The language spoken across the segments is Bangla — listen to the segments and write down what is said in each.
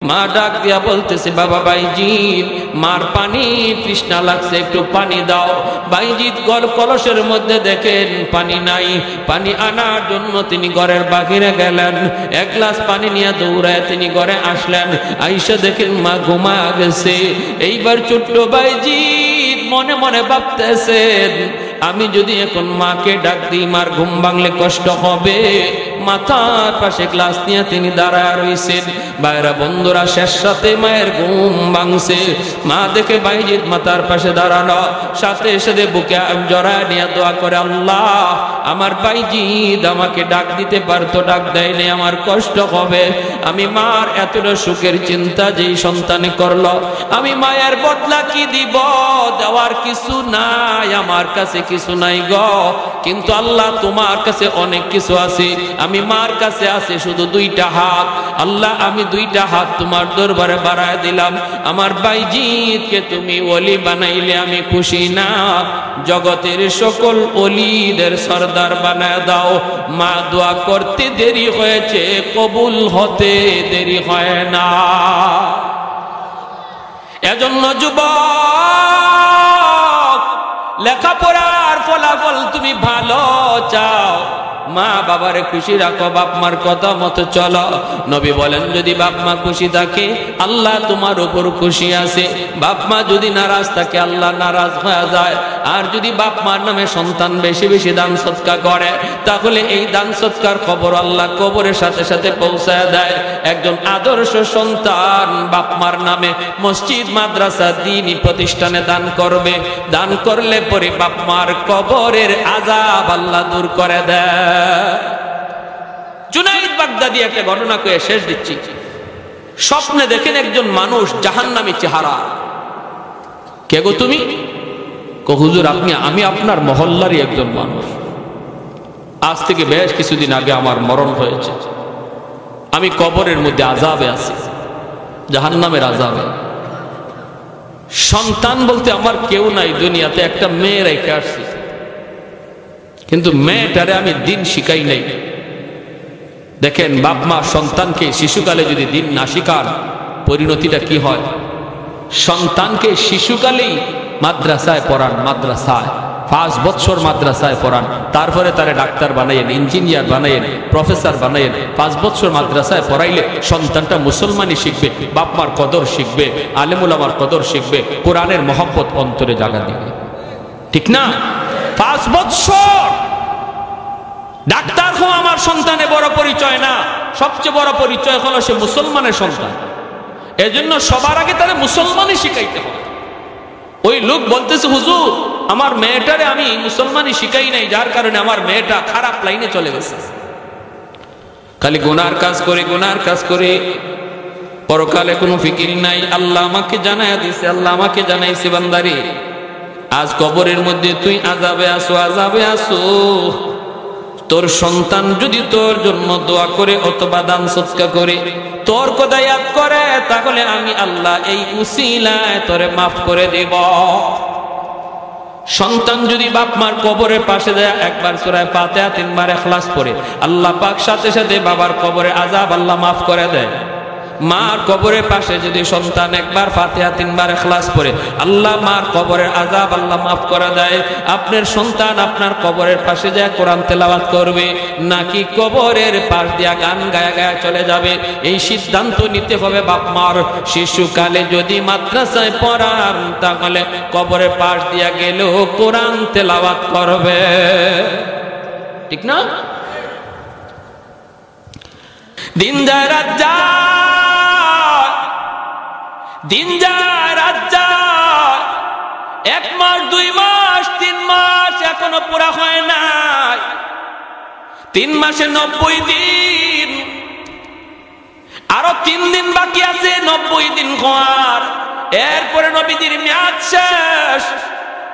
মা ডাক দিয়া বলতেছে, বাবা বাইজিৎ, মার পানি তৃষ্ণা লাগছে, একটু পানি দাও। বাইজিৎ কলসের মধ্যে দেখেন পানি নাই। পানি আনার জন্য তিনি ঘরের বাহিরে গেলেন। এক গ্লাস পানি নিয়ে দৌড়ায় তিনি ঘরে আসলেন। আইসা দেখেন মা ঘুমা গেছে। এইবার ছোট্ট বাইজিৎ মনে মনে ভাবতেছেন, আমি যদি এখন মাকে ডাক দিই মার ঘুম ভাঙলে কষ্ট হবে। মাথার পাশে গ্লাস নিয়ে তিনি দাঁড়ায় রইছেন। বাইরা বন্ধুরা, শেষ সাথে মায়ের ঘুম ভাঙছে। মা দেখে বাইজিৎ মাথার পাশে দাঁড়ানো, সাথে সাথে বুকে জড়ায় নিয়ে দোয়া করে, আল্লাহ আমার বাইজিৎ আমাকে ডাক দিতে পারতো, ডাক দেয়নি, আমার কষ্ট হবে। আমি মার এতটা সুখের চিন্তা যেই সন্তানে করলো, আমি মায়ের বদলা কি দিব? দেওয়ার কিছু নাই, আমার কাছে কিছু নাই গো। কিন্তু আল্লাহ তোমার কাছে অনেক কিছু আছে। আমি মার কাছে আছে শুধু দুইটা হাত। আল্লাহ আমি দুইটা হাত তোমার দরবারে বাড়ায় দিলাম। আমার বাইজিৎকে তুমি ওলি বানাইলে আমি খুশি না, জগতের সকল ওলিদের সরদার বানায় দাও। মা দোয়া করতে দেরি হয়েছে, কবুল হতে দেরি হয় না। এজন্য যুবক, লেখাপড়ার ফলাফল তুমি ভালো চাও, মা বাবারে খুশি রাখো, বাপ মার কথা মতো চলো। নবী বলেন, যদি বাপ মা খুশি থাকে আল্লাহ তোমার উপর খুশি আছে। বাপ মা যদি নারাজ থাকে আল্লাহ নারাজ হয়ে যায়। আর যদি বাপ মার নামে সন্তান বেশি বেশি দান সৎকার করে, তাহলে এই দান সৎকার খবর আল্লাহ কবরের সাথে সাথে পৌঁছায় দেয়। একজন আদর্শ সন্তান বাপ মার নামে মসজিদ, মাদ্রাসা, দ্বীনি প্রতিষ্ঠানে দান করবে। দান করলে পরে বাপ মার কবরের আযাব আল্লাহ দূর করে দেয়। জুনাইদ বাগদাদি একটা ঘটনা কয়ে শেষ দিচ্ছি। স্বপ্নে দেখেন একজন মানুষ জাহান্নামী চেহারা। কে গো তুমি? কো হুজুর আমি আপনার মহল্লারই একজন মানুষ। আজ থেকে বেশ কিছুদিন আগে আমার মরণ হয়েছে। আমি কবরের মধ্যে আযাবে আছি, জাহান্নামের আযাবে। সন্তান বলতে আমার কেউ নাই দুনিয়াতে, একটা মেয়ে রেখে আসছি। কিন্তু মেয়েটারে আমি দিন শিখাই নাই। দেখেন বাপ মা সন্তানকে শিশুকালে যদি দিন না শিখান, পরিণতিটা কি হয়? সন্তানকে শিশুকালেই মাদ্রাসায় পড়ান, মাদ্রাসায় 5 বছর মাদ্রাসায় পড়ান, তারপরে তারে ডাক্তার বানাইয়েন, ইঞ্জিনিয়ার বানাইয়েন, প্রফেসর বানাইয়েন। 5 বছর মাদ্রাসায় পড়াইলে সন্তানটা মুসলমানই শিখবে, বাপ মার কদর শিখবে, আলেম উলামার কদর শিখবে, কোরআনের মহব্বত অন্তরে জাগা দিবে। ঠিক না? 5 বছর ডাক্তার হওয়া আমার সন্তানে বড় পরিচয় না, সবচেয়ে বড় পরিচয় হলো সে মুসলমানের সন্তান। এজন্য সবার আগে তারে মুসলমানই শিখাইতে হবে। ওই লোক বলতেছে, হুজুর আমার মেয়েটারে আমি মুসলমানই শিখাই নাই, যার কারণে আমার মেয়েটা খারাপ লাইনে চলে গেছে। খালি গুনার কাজ করে, গুনার কাজ করে, পরকালে কোনো ফিকির নাই। আল্লাহ আমাকে জানাইয়া দিছে, আল্লাহ আমাকে জানাইছে, বান্দারে আজ কবরের মধ্যে তুই আযাবে আসো, আযাবে আসো। তোর সন্তান যদি তোর জন্য দোয়া করে অথবা দান সদকা করে, তোর কথা ইয়াদ করে, তাহলে আমি আল্লাহ এই উসিলায় তোরে মাফ করে দেব। সন্তান যদি বাপ মার কবরের পাশে যায়, একবার সূরা ফাতিহা 3 বার ইখলাস পড়ে, আল্লাহ পাক সাথে সাথে বাবার কবরে আযাব আল্লাহ মাফ করে দেয়। মার কবরের পাশে যদি সন্তান একবার ফাতিহা 3 বার ইখলাস পড়ে, আল্লাহ মার কবরের আযাব আল্লাহ মাফ করে দেয়। আপনার সন্তান আপনার কবরের পাশে যায় কোরআন তেলাওয়াত করবে, নাকি কবরের পাশ দিয়া গান গায়া গায়া চলে যাবে, এই সিদ্ধান্ত নিতে হবে বাপ মার। শিশুকালে যদি মাদ্রাসায় পড়ান, তাহলে কবরের পাশ দিয়া গেলেও কোরআন তেলাওয়াত করবে। ঠিক না? দিন যায় রাত যায়, দিন যায় রাত যায়, 1 মাস 2 মাস 3 মাস এখনো পুরা হয় নাই। 3 মাসে 90 দিন, আরো 3 দিন বাকি আছে 90 দিন হওয়ার। এরপরে নবীজির মেয়াদ শেষ।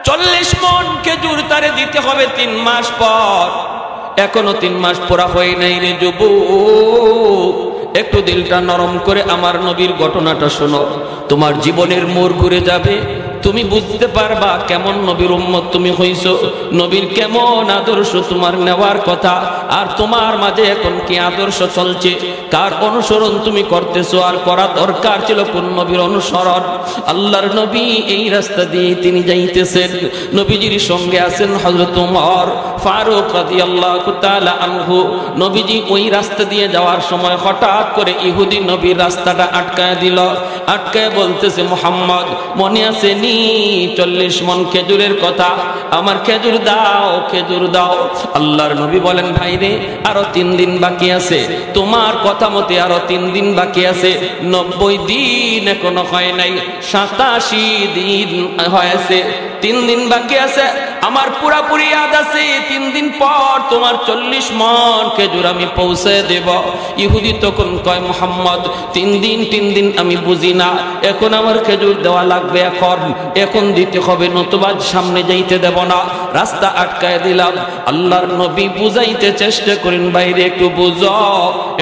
40 মণ খেজুর তারে দিতে হবে 3 মাস পর। এখনো 3 মাস পুরা হয় নাই রে যুবক, একটু দিলটা নরম করে আমার নবীর ঘটনাটা শোনো। তোমার জীবনের মোড় ঘুরে যাবে, তুমি বুঝতে পারবা কেমন নবীর উম্মত তুমি হইছো, নবীর কেমন আদর্শ তোমার নেওয়ার কথা, আর তোমার মাঝে এখন কি আদর্শ চলছে, কার অনুসরণ তুমি করতেছো, আর করা দরকার ছিল কোন নবীর অনুসরণ। আল্লাহর নবী এই রাস্তা দিয়ে তিনি যাইতেছেন, নবীজির সঙ্গে আছেন হযরত ওমর ফারুক রাদিয়াল্লাহু তাআলা আনহু। নবীজি ওই রাস্তা দিয়ে যাওয়ার সময় হঠাৎ করে ইহুদি নবীর রাস্তাটা আটকায় দিল, আটকায় বলতেছে, মুহাম্মদ মনে আছে নি 40 মণ খেজুরের কথা, আমার খেজুর দাও, খেজুর দাও। আল্লাহর নবী বলেন, ভাই রে আরো 3 দিন বাকি আছে, তোমার কথা মতে আরো 3 দিন বাকি আছে, 90 দিন এখনো হয় নাই, 87 দিন হয়েছে, 3 দিন বাকি আছে, আমার পুরাপুরি ইয়াদ আছে 3 দিন পর তোমার 40 মণ খেজুর আমি পৌঁছে দেব। ইহুদি তখন কয়, মুহাম্মদ 3 দিন আমি বুঝি না, এখন আমার খেজুর দেওয়া লাগবে, এখন দিতে হবে, নতুবা সামনে যাইতে দেব না, রাস্তা আটকায় দিলাম। আল্লাহর নবী বুঝাইতে চেষ্টা করেন, বাইরে একটু বুঝো,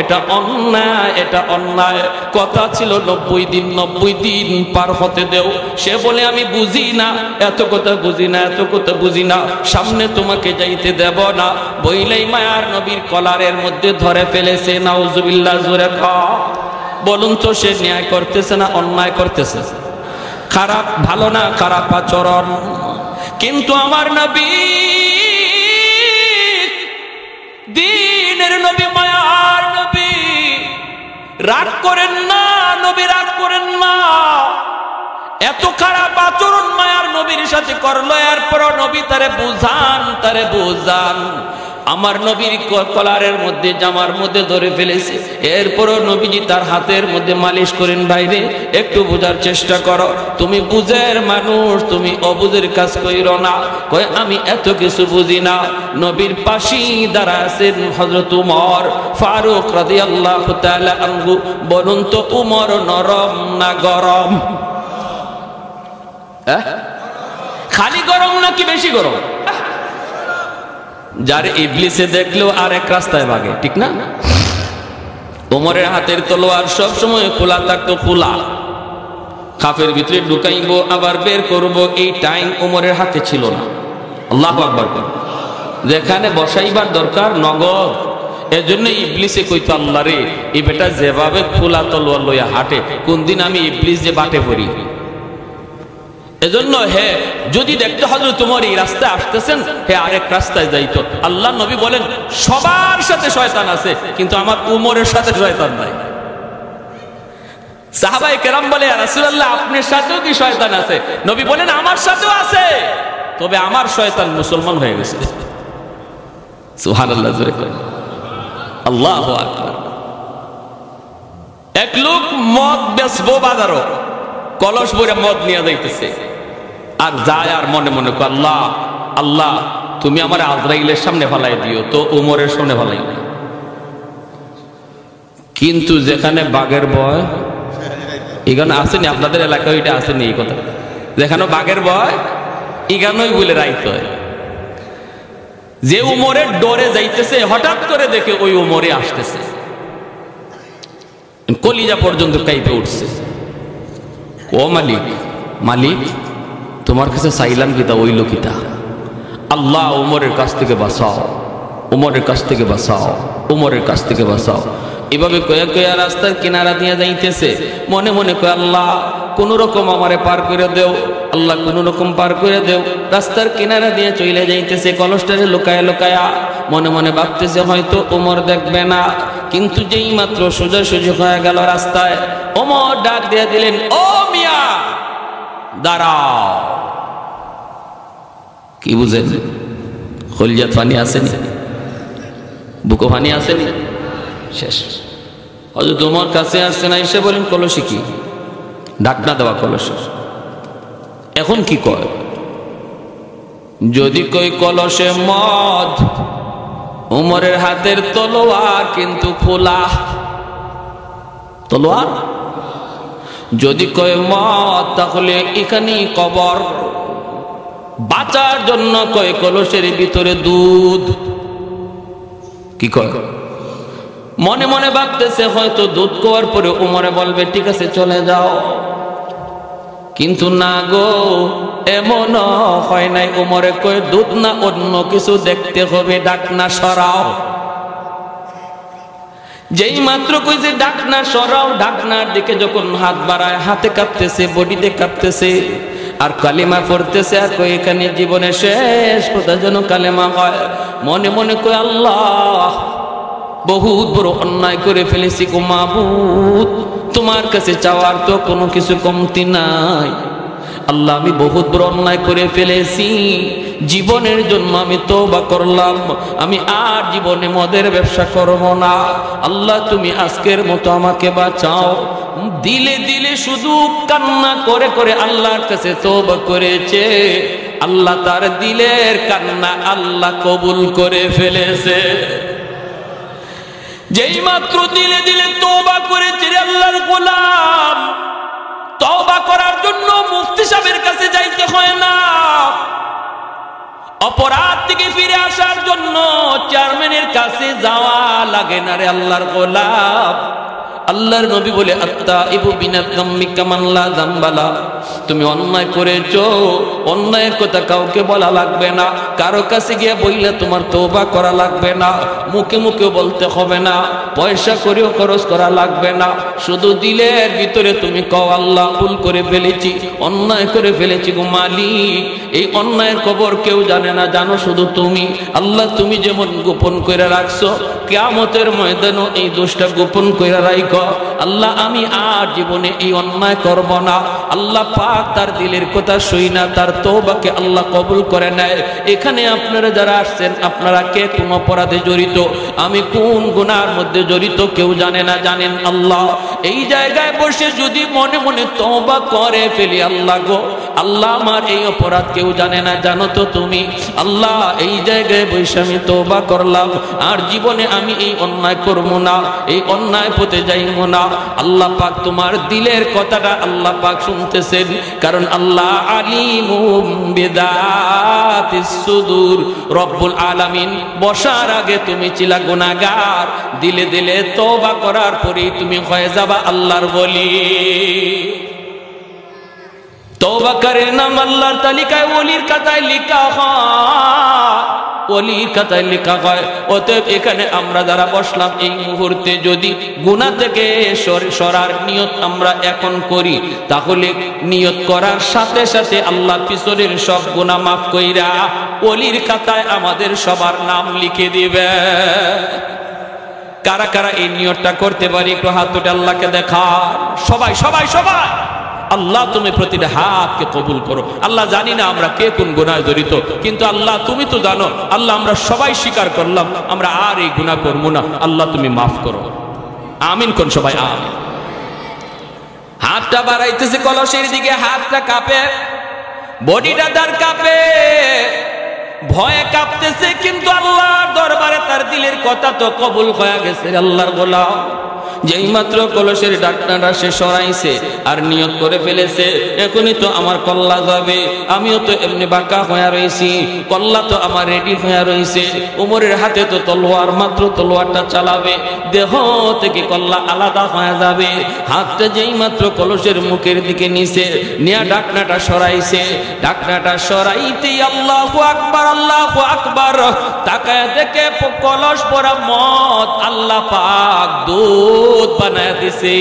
এটা অন্যায়, এটা অন্যায়, কথা ছিল 90 দিন পার হতে দেও। সে বলে আমি বুঝি না, এত কথা বুঝি না, এত কথা বুঝি না, সামনে তোমাকে যাইতে দেব না। বইলাই মায়ার নবীর কলারের মধ্যে ধরে ফেলেছে। নাউজুবিল্লাহ, জোরে বলুন তো, সে ন্যায় করতেছে না অন্যায় করতেছে? খারাপ, ভালো না খারাপ আচরণ। কিন্তু আমার নবী দ্বীনের নবী, মায়ার নবী, রাগ করেন না, নবী রাগ করেন না। এত খারাপ আচরণ মায়ার নবীর সাথে করলো, এরপরও নবী তারে বুঝান। আমার নবীর কলারের মধ্যে, জামার মধ্যে ধরে ফেলেছে, এরপরও নবীজি তার হাতের মধ্যে মালিশ করেন, বাইরে একটু বোঝার চেষ্টা করো, তুমি বুঝের মানুষ, তুমি অবুঝের কাজ কইরো না। কয় আমি এত কিছু বুঝি না। নবীর পাশেই দাঁড়ায় আছেন হযরত ওমর ফারুক রাদিয়াল্লাহু তাআলা আনহু। বলুন তো, ওমর নরম না গরম? খালি গরম নাকি বেশি গরম? যার ইবলিসে দেখলেও আর এক রাস্তায় ভাগে, ঠিক না? ওমরের হাতের তলোয়ার সব সময় খোলা থাকতো, খোলা, খাফের ভিতরে ঢুকাইবো আবার বের করব, এই টাইম ওমরের হাতে ছিল না। আল্লাহু আকবার। যেখানে বসাইবার দরকার নগদ, এজন্য ইবলিসে কইতো, আল্লাহ রে, এই বেটা যেভাবে খোলা তলোয়ার লইয়া হাঁটে, কোন দিন আমি ইবলিস যে বাটে পড়ি। এজন্য হে যদি দেখতে হযরত ওমর এই রাস্তায় আসতেছেন, হে আরেক রাস্তায় যাইতো। আল্লাহ নবী বলেন, সবার সাথে শয়তান আছে, কিন্তু আমার ওমরের সাথে শয়তান নাই। সাহাবায়ে কেরাম বলে, ইয়া রাসূলুল্লাহ আপনার সাথেও কি শয়তান আছে? নবী বলেন, আমার সাথেও আছে, তবে আমার শয়তান মুসলমান হয়ে গেছে। সুবহানাল্লাহ, জোরে করেন আল্লাহু আকবার। এক লোক মদ বেচবো বাজারও, কলস ভরে মদ নিয়ে যাইতেছে, আর যায় আর মনে মনে কয়, আল্লাহ আল্লাহ তুমি আমার আজরাইলের সামনে ফালাই দিও, তো ওমরের সামনে ফালাই না। কিন্তু যেখানে বাঘের ভয়, এখানে আসেনি, আপনাদের এলাকায় ওইটা আসেনি এই কথা, যেখানে বাঘের ভয় এখানেই বলে রাইতে হয়। যে ওমরের ডরে যাইতেছে, হঠাৎ করে দেখে ওই ওমরে আসতেছে, কলিজা পর্যন্ত কাইপে উঠছে। ও মালিক, মালিক তোমার কাছে চাইলাম কিতা, ওই লোকিতা, আল্লাহ ওমরের কাছ থেকে বাঁচাও, ওমরের কাছ থেকে বাঁচাও, ওমরের কাছ থেকে বাঁচাও। এভাবে কয়া কয়া রাস্তার কিনারা দিয়ে যাইতেছে, মনে মনে কয়, আল্লাহ কোন রকম আমারে পার করে দেও, আল্লাহ কোন রকম পার করে দেও। রাস্তার কিনারা দিয়ে চলে যাইতেছে, কলসটারে লুকায়া লুকায়া, মনে মনে ভাবতেছে হয়তো ওমর দেখবে না। কিন্তু যেই মাত্র সোজাসুজি হয়ে গেল রাস্তায়, ওমর ডাক দিয়ে দিলেন, ও মিয়া দাঁড়াও। কি বুঝেন? কলিজাত পানি আসেনি, বুকো পানি আসেনি, শেষ। হযরত ওমর কাছে আসছে না, এসে বলেন, কলসে কি? ডাক না দেওয়া কলস। এখন কি কয়? যদি কই কলসে মদ, ওমরের হাতের তলোয়ার কিন্তু খোলা, তলোয়ার। যদি কয় মদ, তাহলে এখানেই কবর। বাঁচার জন্য কয় কলসের ভিতরে দুধ। কি কয়? মনে মনে ভাবতেছে হয়তো দুধ খাওয়ার পরে ওমরে বলবে, ঠিক আছে চলে যাও। কিন্তু না গো, এমন হয় নাই। ওমরে কই দুধ না অন্য কিছু দেখতে হবে, ডাকনা সরাও। যেই মাত্র কইছে ডাকনা সরাও, ডাকনার দিকে যখন হাত বাড়ায়, হাতে কাঁপতেছে, বডিতে কাঁপতেছে, আর কালিমা পড়তেছে। আর কই এখানে জীবনে শেষ কথা যেন কালেমা হয়। মনে মনে কই আল্লাহ, বহুত বড় অন্যায় করে ফেলেছি গো মাবুদ, তোমার কাছে চাওয়ার তো কোনো কিছু কমতি নাই। আল্লাহ, আমি বহুত বড় অন্যায় করে ফেলেছি, জীবনের জন্য আমি তওবা করলাম, আমি আর জীবনে মদের ব্যবসা করব না। আল্লাহ, তুমি আজকের মতো আমাকে বাঁচাও। দিলে দিলে শুধু কান্না করে করে আল্লাহর কাছে তওবা করেছে। আল্লাহ তার দিলের কান্না আল্লাহ কবুল করে ফেলেছে। যেই মাত্র দিলে দিলে তওবা করেছে রে আল্লাহর গোলাম, তওবা করার জন্য মুফতি সাহেবের কাছে যাইতে হয় না, অপরাধ থেকে ফিরে আসার জন্য চেয়ারম্যানের কাছে যাওয়া লাগে না রে আল্লাহর গোলাম। আল্লাহর নবী বলে আত্তাইবু বিনাযাম্মি কামান লা যামবালা। তুমি অন্যায় করেছো, অন্যায়ের কথা কাউকে বলা লাগবে না, কারো কাছে গিয়ে বইলে তোমার তওবা করা লাগবে না, মুখে মুখে বলতে হবে না, পয়সা করেও খরচ করা লাগবে না, শুধু দিলের ভিতরে তুমি কও আল্লাহ ভুল করে ফেলেছি, অন্যায় করে ফেলেছি গো মালিক। এই অন্যায়ের খবর কেউ জানে না, জানো শুধু তুমি। আল্লাহ, তুমি যেমন গোপন করে রাখছো, কিয়ামতের ময়দানে এই দোষটা গোপন করে রাখো। আল্লাহ, আমি আর জীবনে এই অন্যায় করব না। আল্লাহ পাক তার দিলের কথা শুই না, তার তওবাকে আল্লাহ কবুল করে নেয়। এখানে আপনারা যারা আসছেন, আপনারা কে কোন অপরাধে জড়িত, আমি কোন গুনার মধ্যে জড়িত কেউ জানে না, জানেন আল্লাহ। এই জায়গায় বসে যদি মনে মনে তওবা করে ফেলি, আল্লাহ গো, আল্লাহ আমার এই অপরাধ কেউ জানে না, জানো তো তুমি। আল্লাহ, এই জায়গায় বসে আমি তওবা করলাম, আর জীবনে আমি এই অন্যায় করব না, এই অন্যায় পথে যাইব না। আল্লাহ পাক তোমার দিলের কথাটা আল্লাহ পাক শুনতেছেন, কারণ আল্লাহ আলিমুম বিযাতিস সুদূর। রব্বুল আলামিন বসার আগে তুমি ছিলা গুনাহগার, দিলে দিলে তওবা করার পরেই তুমি হয়ে যাবা আল্লাহর ওলি। তওবাকারীর নাম আল্লাহর তালিকায় ওলির খাতায় লেখা হয়, ওলির খাতায় লেখা হয়। অতএব এখানে আমরা যারা বসলাম, এই মুহূর্তে যদি গুনাহ থেকে সরার নিয়ত আমরা এখন করি, তাহলে নিয়ত করার সাথে সাথে আল্লাহ পিছনের সব গুনাহ মাফ কইরা ওলির খাতায় আমাদের সবার নাম লিখে দিবে। কারা কারা এই নিয়তটা করতে পারি একটু হাত তুলে আল্লাহকে দেখা। সবাই সবাই সবাই। আল্লাহ, তুমি প্রতিটা হাতকে কবুল করো। আল্লাহ, জানি না আমরা কে কোন গুনাহে জড়িত, কিন্তু আল্লাহ তুমি তো জানো। আল্লাহ, আমরা সবাই স্বীকার করলাম আমরা আর এই গুনাহ করবো না। আল্লাহ, তুমি মাফ করো। আমিন কোন সবাই আমিন। হাতটা বাড়াইতেছে কলসের দিকে, হাতটা কাঁপে, বডিটা তার কাঁপে, ভয়ে কাঁপতেছে, কিন্তু আল্লাহর দরবারে তার দিলের কথা তো কবুল হয়ে গেছে। আল্লাহর গোলাম যেই মাত্র কলসের ঢাকনাটা সে সরাইছে আর নিয়ত করে ফেলেছে, এখনই তো আমার কল্লা যাবে, আমিও তো এমনি বাঁকা হয়ে রয়েছি, কল্লা তো আমার রেডি হয়ে রয়েছে। ওমরের হাতে তো তলোয়ার, মাত্র তলোয়ারটা চালাবে, দেহ থেকে কল্লা আলাদা হয়ে যাবে। হাতটা যেই মাত্র কলসের মুখের দিকে নিছে, নিয়া ঢাকনাটা সরাইছে, ঢাকনাটা সরাইতেই আল্লাহু আকবার, আল্লাহু আকবার। তাকায় দেখে কলস ভরা মদ আল্লাহ পাক দুধ বানায় দিছে।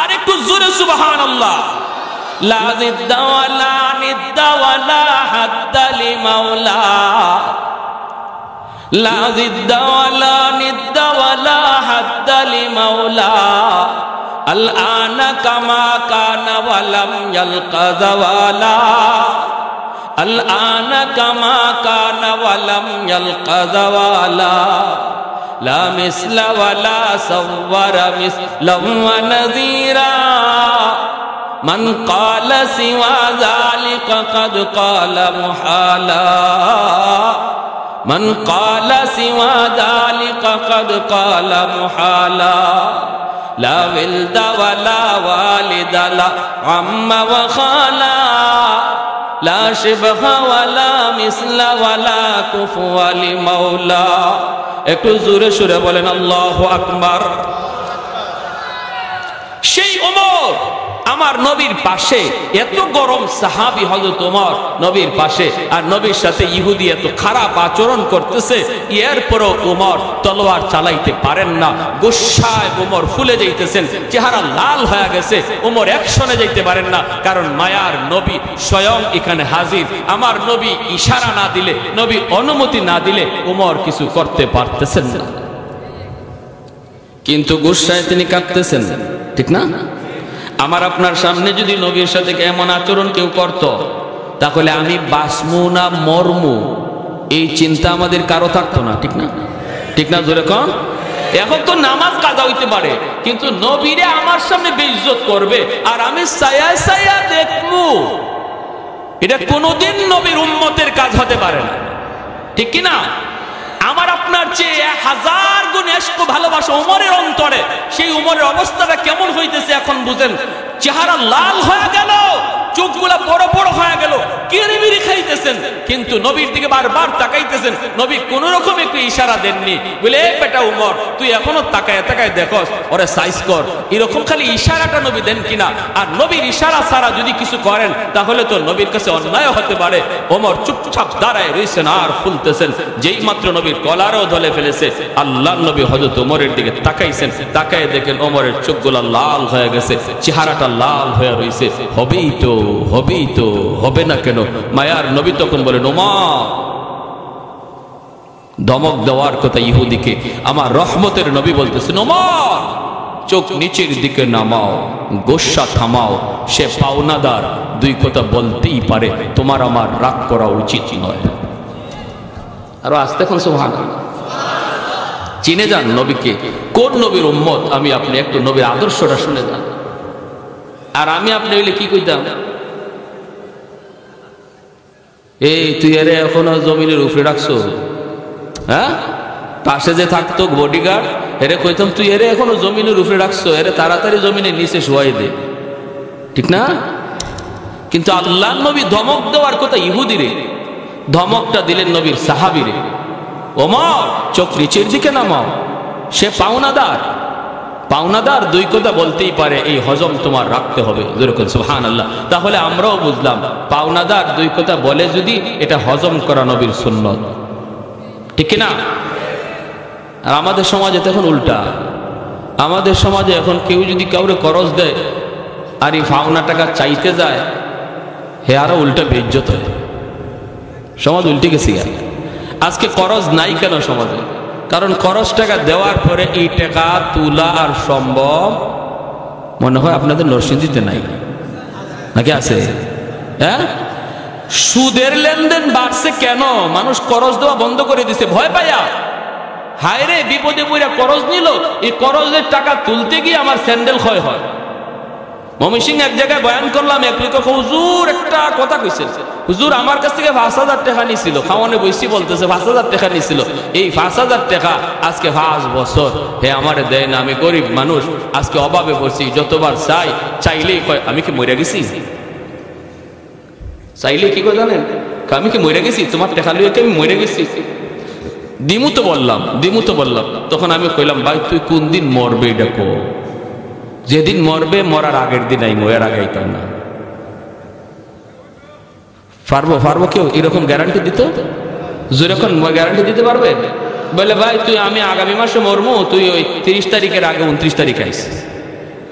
আর একটু জোরে সুবহানাল্লাহ। লা জিদ্দা ওয়ালা নিদ্দা ওয়ালা হাদ্দা লিমাওলা, লা জিদ্দা ওয়ালা নিদ্দা ওয়ালা হাদ্দা লিমাওলা, আল আনা কামা কানা ওয়ালাম ইয়ালকা যাওয়ালা, আল আনা কামা কানা ওয়ালাম ইয়ালকা যাওয়ালা, লা মিসলা ওয়ালা সাওয়ারা মিসলাম ওয়া নাযীরা, মান ক্বালা সিওয়া যালিকা কাদ ক্বালা মুহালা, মান ক্বালা সিওয়া যালিকা কাদ ক্বালা মুহালা, লা ওয়ালদা ওয়ালা ওয়ালিদা লা আম্মা ওয়া খালা, লা শিবহা ওয়ালা মিসলা ওয়ালা কুফুয়া লিমাওলা। একটু জোরে সুরে বলেন আল্লাহু আকবার। সেই ওমর আমার নবীর পাশে এত গরম সাহাবী হযরত ওমর নবীর পাশে, আর নবীর সাথে ইহুদি এত খারাপ আচরণ করতেছে, এরপরও ওমর তলোয়ার চালাইতে পারেন না। গুসায় ওমর ফুলে যাইতেছেন, চেহারা লাল হয়ে গেছে। ওমর অ্যাকশনে যাইতে পারেন না, কারণ মায়ার নবী স্বয়ং এখানে হাজির। আমার নবী ইশারা না দিলে, নবী অনুমতি না দিলে ওমর কিছু করতে পারতেছেন না। কিন্তু গুসায় তিনি কাঁদতেছেন, ঠিক না? আমার আপনার সামনে যদি নবীর সাথে এমন আচরণ কেউ করত, তাহলে আমি বাসমু না মরমু এই চিন্তা আমাদের কারো থাকতো না, ঠিক না? ঠিক না? জোরে কন। এখন তো নামাজ কাজা হইতে পারে, কিন্তু নবীরে আমার সামনে বেইজ্জত করবে আর আমি সায়া সায়া দেখমু, এটা কোনোদিন নবীর উম্মতের কাজ হতে পারে না, ঠিক কি না? আমার আপনার চেয়ে 1000 গুণ ইশক ভালোবাসা ওমরের অন্তরে, সেই ওমরের অবস্থাটা কেমন হইতেছে এখন বুঝেন। চেহারা লাল হয়ে গেল, চোখগুলা বড় বড় হয়ে গেল, কিরিমিরি খাইতেছেন, কিন্তু নবীর দিকে বারবার তাকাইতেছেন। নবী কোন রকম একটু ইশারা দেননি, বলে এ বেটা ওমর তুই এখনো তাকায় তাকায় দেখস, ওরে সাইজ কর, এরকম খালি ইশারাটা নবী দেন কিনা। আর নবীর ইশারা ছাড়া যদি কিছু করেন তাহলে তো নবীর কাছে অন্যায় হতে পারে। ওমর চুপচাপ দাঁড়ায় রইছেন আর ফুলতেছেন। যেই মাত্র নবীর কলারও ধরে ফেলেছে, আল্লাহর নবী হযরত ওমরের দিকে তাকাইছেন, তাকায় দেখেন ওমরের চোখগুলা লাল হয়ে গেছে, চেহারাটা লাল হয়ে রইছে। হবেই তো, হবেই তো, হবে না কেন? মায়ার নবী তখন বলেন, ওমর, ধমক দেওয়ার কথা ইহুদিকে আমার রহমতের নবী বলতেছেন, ওমর চোখ নিচের দিকে নামাও, গোসা থামাও, সে পাওনাদার, দুই কথা বলতেই পারে, তোমার আমার রাগ করা উচিত নয়। আরো আসতে এখন সুবহানাল্লাহ। চিনে যান নবীকে, কোন নবীর উম্মত আমি আপনি, একটু নবীর আদর্শটা শুনে যান। আর আমি আপনি হইলে কি কইতাম, এই তুই এরে এখনো জমিনের উপরে রাখছো, হ্যাঁ? পাশে যে থাকতো বডিগার্ড, এরে কইতাম তুই এরে এখনো জমিনের উপরে রাখছো, এরে তাড়াতাড়ি জমিনের নিচে শোয়াই দে, ঠিক না? কিন্তু আল্লাহর নবী ধমক দেওয়ার কথা ইহুদিরে, ধমকটা দিলেন নবীর সাহাবীরে, ওমর চোখ নিচের দিকে নামাও, সে পাওনাদার, পাওনাদার দুই কথা বলতেই পারে, এই হজম তোমার রাখতে হবে। যেরকম সুবহানাল্লাহ। তাহলে আমরাও বুঝলাম পাওনাদার দুই কথা বলে যদি, এটা হজম করা নবীর সুন্নত, ঠিক না? আর আমাদের সমাজে এখন উল্টা, আমাদের সমাজে এখন কেউ যদি কাউরে করজ দেয় আর এই পাওনা টাকা চাইতে যায়, হে আরো উল্টা বেইজ্জত হয়। সমাজ উল্টে গেছে। আজকে করজ নাই কেন সমাজে? কারণ খরচ টাকা দেওয়ার পরে এই টাকা তোলা আর সম্ভব মনে হয় আপনাদের নরসিংদীতে নাই, নাকি আছে? হ্যাঁ, সুদের লেনদেন বাড়ছে কেন? মানুষ খরচ দেওয়া বন্ধ করে দিছে ভয় পাইয়া। হায় রে, বিপদে পড়ে খরচ নিল, এই খরচের টাকা তুলতে গিয়ে আমার স্যান্ডেল ক্ষয় হয়। ময়মনসিংহ এক জায়গায় বয়ান করলাম, এক লোক হুজুর একটা কথা কইছে, হুজুর আমার কাছ থেকে 5,000 টাকা নিছিল, খাওয়ানে বইসি বলতেছে 5,000 টাকা নিছিল, এই 5,000 টাকা আজকে 5 বছর হে আমারে দেয় না, আমি গরিব মানুষ, আজকে অভাবে পড়ছি, যতবার চাইলেই কয় আমি কি মরে গেছি? চাইলে কি করে জানেন, আমি কি মরে গেছি? তোমার টাকা লইয়া কি আমি মরে গেছি? দিমু তো বললাম। তখন আমি কইলাম, ভাই তুই কোন দিন মরবে এটা কো, যেদিন মরবে মরার আগের দিন আই, মরার আগে আইতাম না। পারবো কেউ এরকম গ্যারান্টি দিত? যেরকম গ্যারান্টি দিতে পারবে? বলে ভাই তুই আমি আগামী মাসে মরমু, তুই ওই 30 তারিখের আগে 29 তারিখে আইস।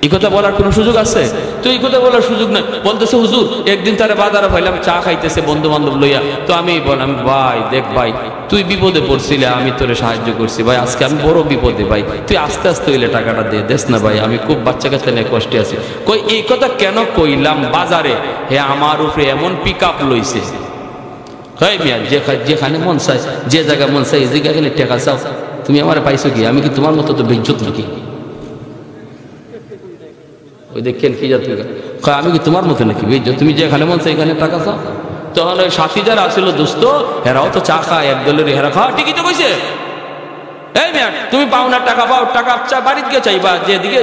এই কথা বলার কোনো সুযোগ আছে? তো এই কথা বলার সুযোগ নাই। বলতেছে হুজুর একদিন তারা বাজারে ভাইলাম চা খাইতেছে বন্ধু বান্ধব লইয়া, তো আমি বললাম ভাই দেখ ভাই তুই বিপদে পড়ছিলে, আমি তোরে সাহায্য করছি ভাই, আজকে আমি বড় বিপদে ভাই, তুই আস্তে আস্তে হইলে টাকাটা দিয়ে দেস না ভাই, আমি খুব বাচ্চা কাচ্চা নিয়ে কষ্টে আছি। কই এই কথা কেন কইলাম? বাজারে হে আমার উপরে এমন পিক আপ লইছে, হয় মিয়া যেখানে মন চাই, যে জায়গায় মন চাই, এই জায়গায় গেলে টাকা চাও, তুমি আমার পাইছো কি? আমি কি তোমার মতো তো বেজ্জত নাকি? ওই দেখেন কি যাতে আমি কি তোমার মতো নাকি বেজ্জত? তুমি যেখানে মন চাই এখানে টাকা চাও। তখন ওই সাথী যারা আসছিল দোস্ত, হেরাও তো চা খায়, একদলের হেরা খাওয়া ঠিকই তো কইছে। এই মিয়া তুমি পাওনা টাকা পাও, টাকা বাড়িতে গিয়ে চাইবা, যেদিকে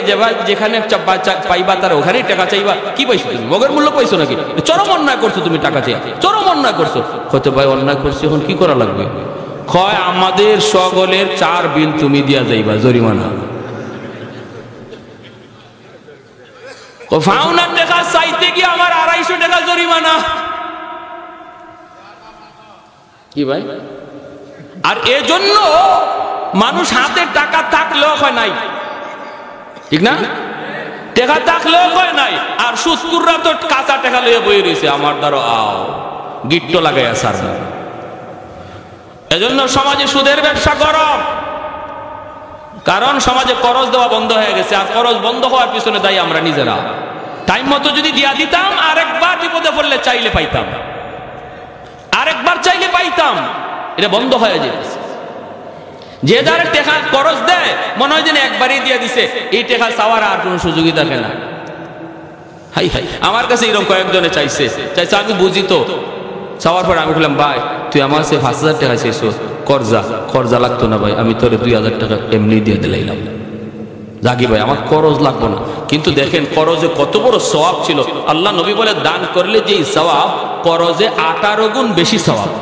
যেখানে পাইবা তার ওখানেই টাকা চাইবা। কি পাইছো তুমি? মগের মূল্য পাইছো নাকি? চরম অন্যায় করছো তুমি, টাকা চাই চরম অন্যায় করছো। হয়তো ভাই অন্যায় করছি, এখন কি করা লাগবে? কয় আমাদের সকলের 4 বিল তুমি দিয়া যাইবা জরিমানা। ফাউনার টাকা চাইতে গিয়ে আমার 250 টাকা জরিমানা। কি ভাই? আর এজন্য মানুষ হাতে টাকা থাকলেও হয় নাই, ঠিক না? টাকা থাকলেও হয় নাই, আর সুদকুররা তো কাঁচা টাকা লইয়া বই রয়েছে আমার দ্বারা আও গিট্ট লাগাইয়া সার। এজন্য সমাজে সুদের ব্যবসা গরম, কারণ সমাজে করজ দেওয়া বন্ধ হয়ে গেছে, আর করজ বন্ধ হওয়ার পিছনে দায়ী আমরা নিজেরা। টাইম মতো যদি দিয়া দিতাম, আরেকবার বিপদে পড়লে চাইলে পাইতাম, আরেকবার চাইলে পাইতাম। এটা বন্ধ হয়ে যেতেছে। যে যার টাকা করজ দেয় মনে হয় যেন একবারই দিয়ে দিছে, এই টাকা চাওয়ার আর কোনো সুযোগই থাকে না। হাই হাই, আমার কাছে এরকম কয়েকজনে চাইছে। আমি বুঝি তো, চাওয়ার পর আমি বললাম, ভাই তুই আমার সে 5000 টাকা চাইছ, খরজা লাগতো না ভাই, আমি তোরে 2000 টাকা এমনি দিয়ে দিলাম। জাগি ভাই, আমার করজ লাগবো না। কিন্তু দেখেন করজে কত বড় সওয়াব ছিল। আল্লাহ নবী বলে, দান করলে যেই সওয়াব, করজে 18 গুণ বেশি সওয়াব।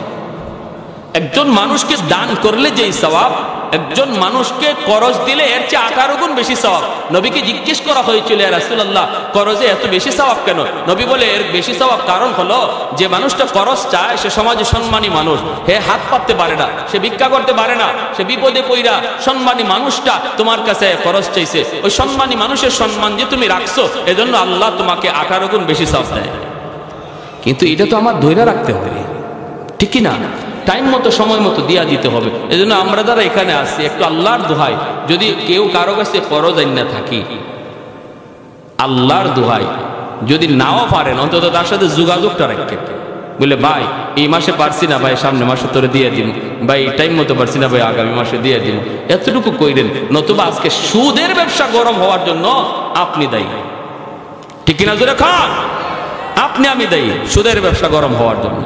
একজন মানুষকে দান করলে যেই সওয়াব, একজন মানুষকে করজ দিলে এর চেয়ে 18 গুণ বেশি সওয়াব। নবীকে জিজ্ঞেস করা হয়েছিল, ইয়া রাসূলুল্লাহ, করজে এত বেশি সওয়াব কেন? নবী বলে, এর বেশি সওয়াব কারণ হলো, যে মানুষটা করজ চায় সে সমাজে সম্মানী মানুষ, হে হাত পাততে পারে না, সে ভিক্ষা করতে পারে না, সে বিপদে পইরা সম্মানী মানুষটা তোমার কাছে করজ চাইছে, ওই সম্মানী মানুষের সম্মান যে তুমি রাখছো, এজন্য আল্লাহ তোমাকে 18 গুণ বেশি সওয়াব দেয়। কিন্তু এটা তো আমার ধৈর্য রাখতে হবে, ঠিক কি না? টাইম মতো সময় মতো দিয়া দিতে হবে। এই জন্য আমরা যারা এখানে আসছি, একটু আল্লাহর দোহাই, যদি কেউ কারো কাছে করজ আইন না থাকি, আল্লাহর দোহাই, যদি নাও পারেন অন্তত তার সাথে যোগাযোগটা রাখেন। বলে, ভাই এই মাসে পারছি না ভাই, সামনে মাসে তোরে দিয়ে দিব, ভাই টাইম মতো পারছি না ভাই, আগামী মাসে দিয়ে দিব, এতটুকু কইরেন। নতুবা আজকে সুদের ব্যবসা গরম হওয়ার জন্য আপনি দায়ী, ঠিক কিনা জোরে খান? আপনি আমি দায়ী সুদের ব্যবসা গরম হওয়ার জন্য।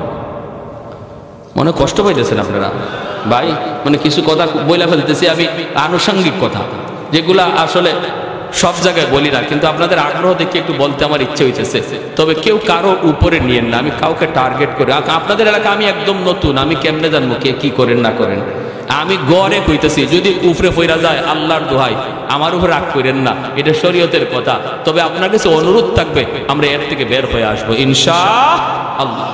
মনে কষ্ট পাইতেছেন আপনারা ভাই? মানে কিছু কথা বইলা ফেলতেছি আমি, আনুষঙ্গিক কথা যেগুলা আসলে সব জায়গায় বলি না, কিন্তু আপনাদের আগ্রহ দেখে একটু বলতে আমার ইচ্ছে হইতেছে। তবে কেউ কারো উপরে নিয়েন না, আমি কাউকে টার্গেট করে। আপনাদের এলাকা আমি একদম নতুন, আমি কেমনে জানবো কে কি করেন না করেন? আমি গড়ে কইতেছি, যদি উপরে ফইরা যায় আল্লাহর দোহাই আমার উপরে রাগ করেন না, এটা শরীয়তের কথা। তবে আপনার কাছে অনুরোধ থাকবে, আমরা এর থেকে বের হয়ে আসবো ইনশাআল্লাহ।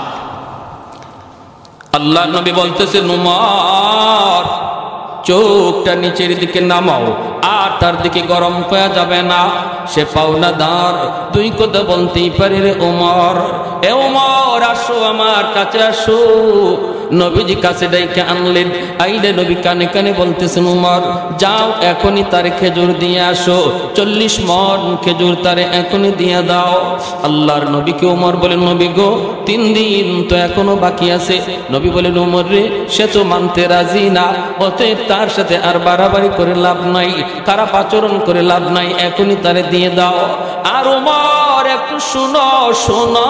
আল্লাহ নবী বলতেছেন, উমর চোখটা নিচের দিকে নামাও, আর তার দিকে গরম করা যাবে না, সে পাওনাদার। 2 কথা বলতেই পারে রে উমর, এ উমর আসো আমার কাছে আসো। নবীজি কাছে ডাইকে আনলেন, আইলে নবী কানে কানে বলতেছেন, উমর যাও এখনই তারে খেজুর দিয়ে আসো, 40 মণ খেজুর তারে এখনই দিয়ে দাও। আল্লাহর নবীকে উমর বলেন, নবী গো 3 দিন তো এখনো বাকি আছে। নবী বলেন, উমর রে সে তো মানতে রাজি না, অতএব তার সাথে আর বাড়াবাড়ি করে লাভ নাই, খারাপ আচরণ করে লাভ নাই, এখনই তারে দিয়ে দাও। আর উমর একটু শুনো শোনো,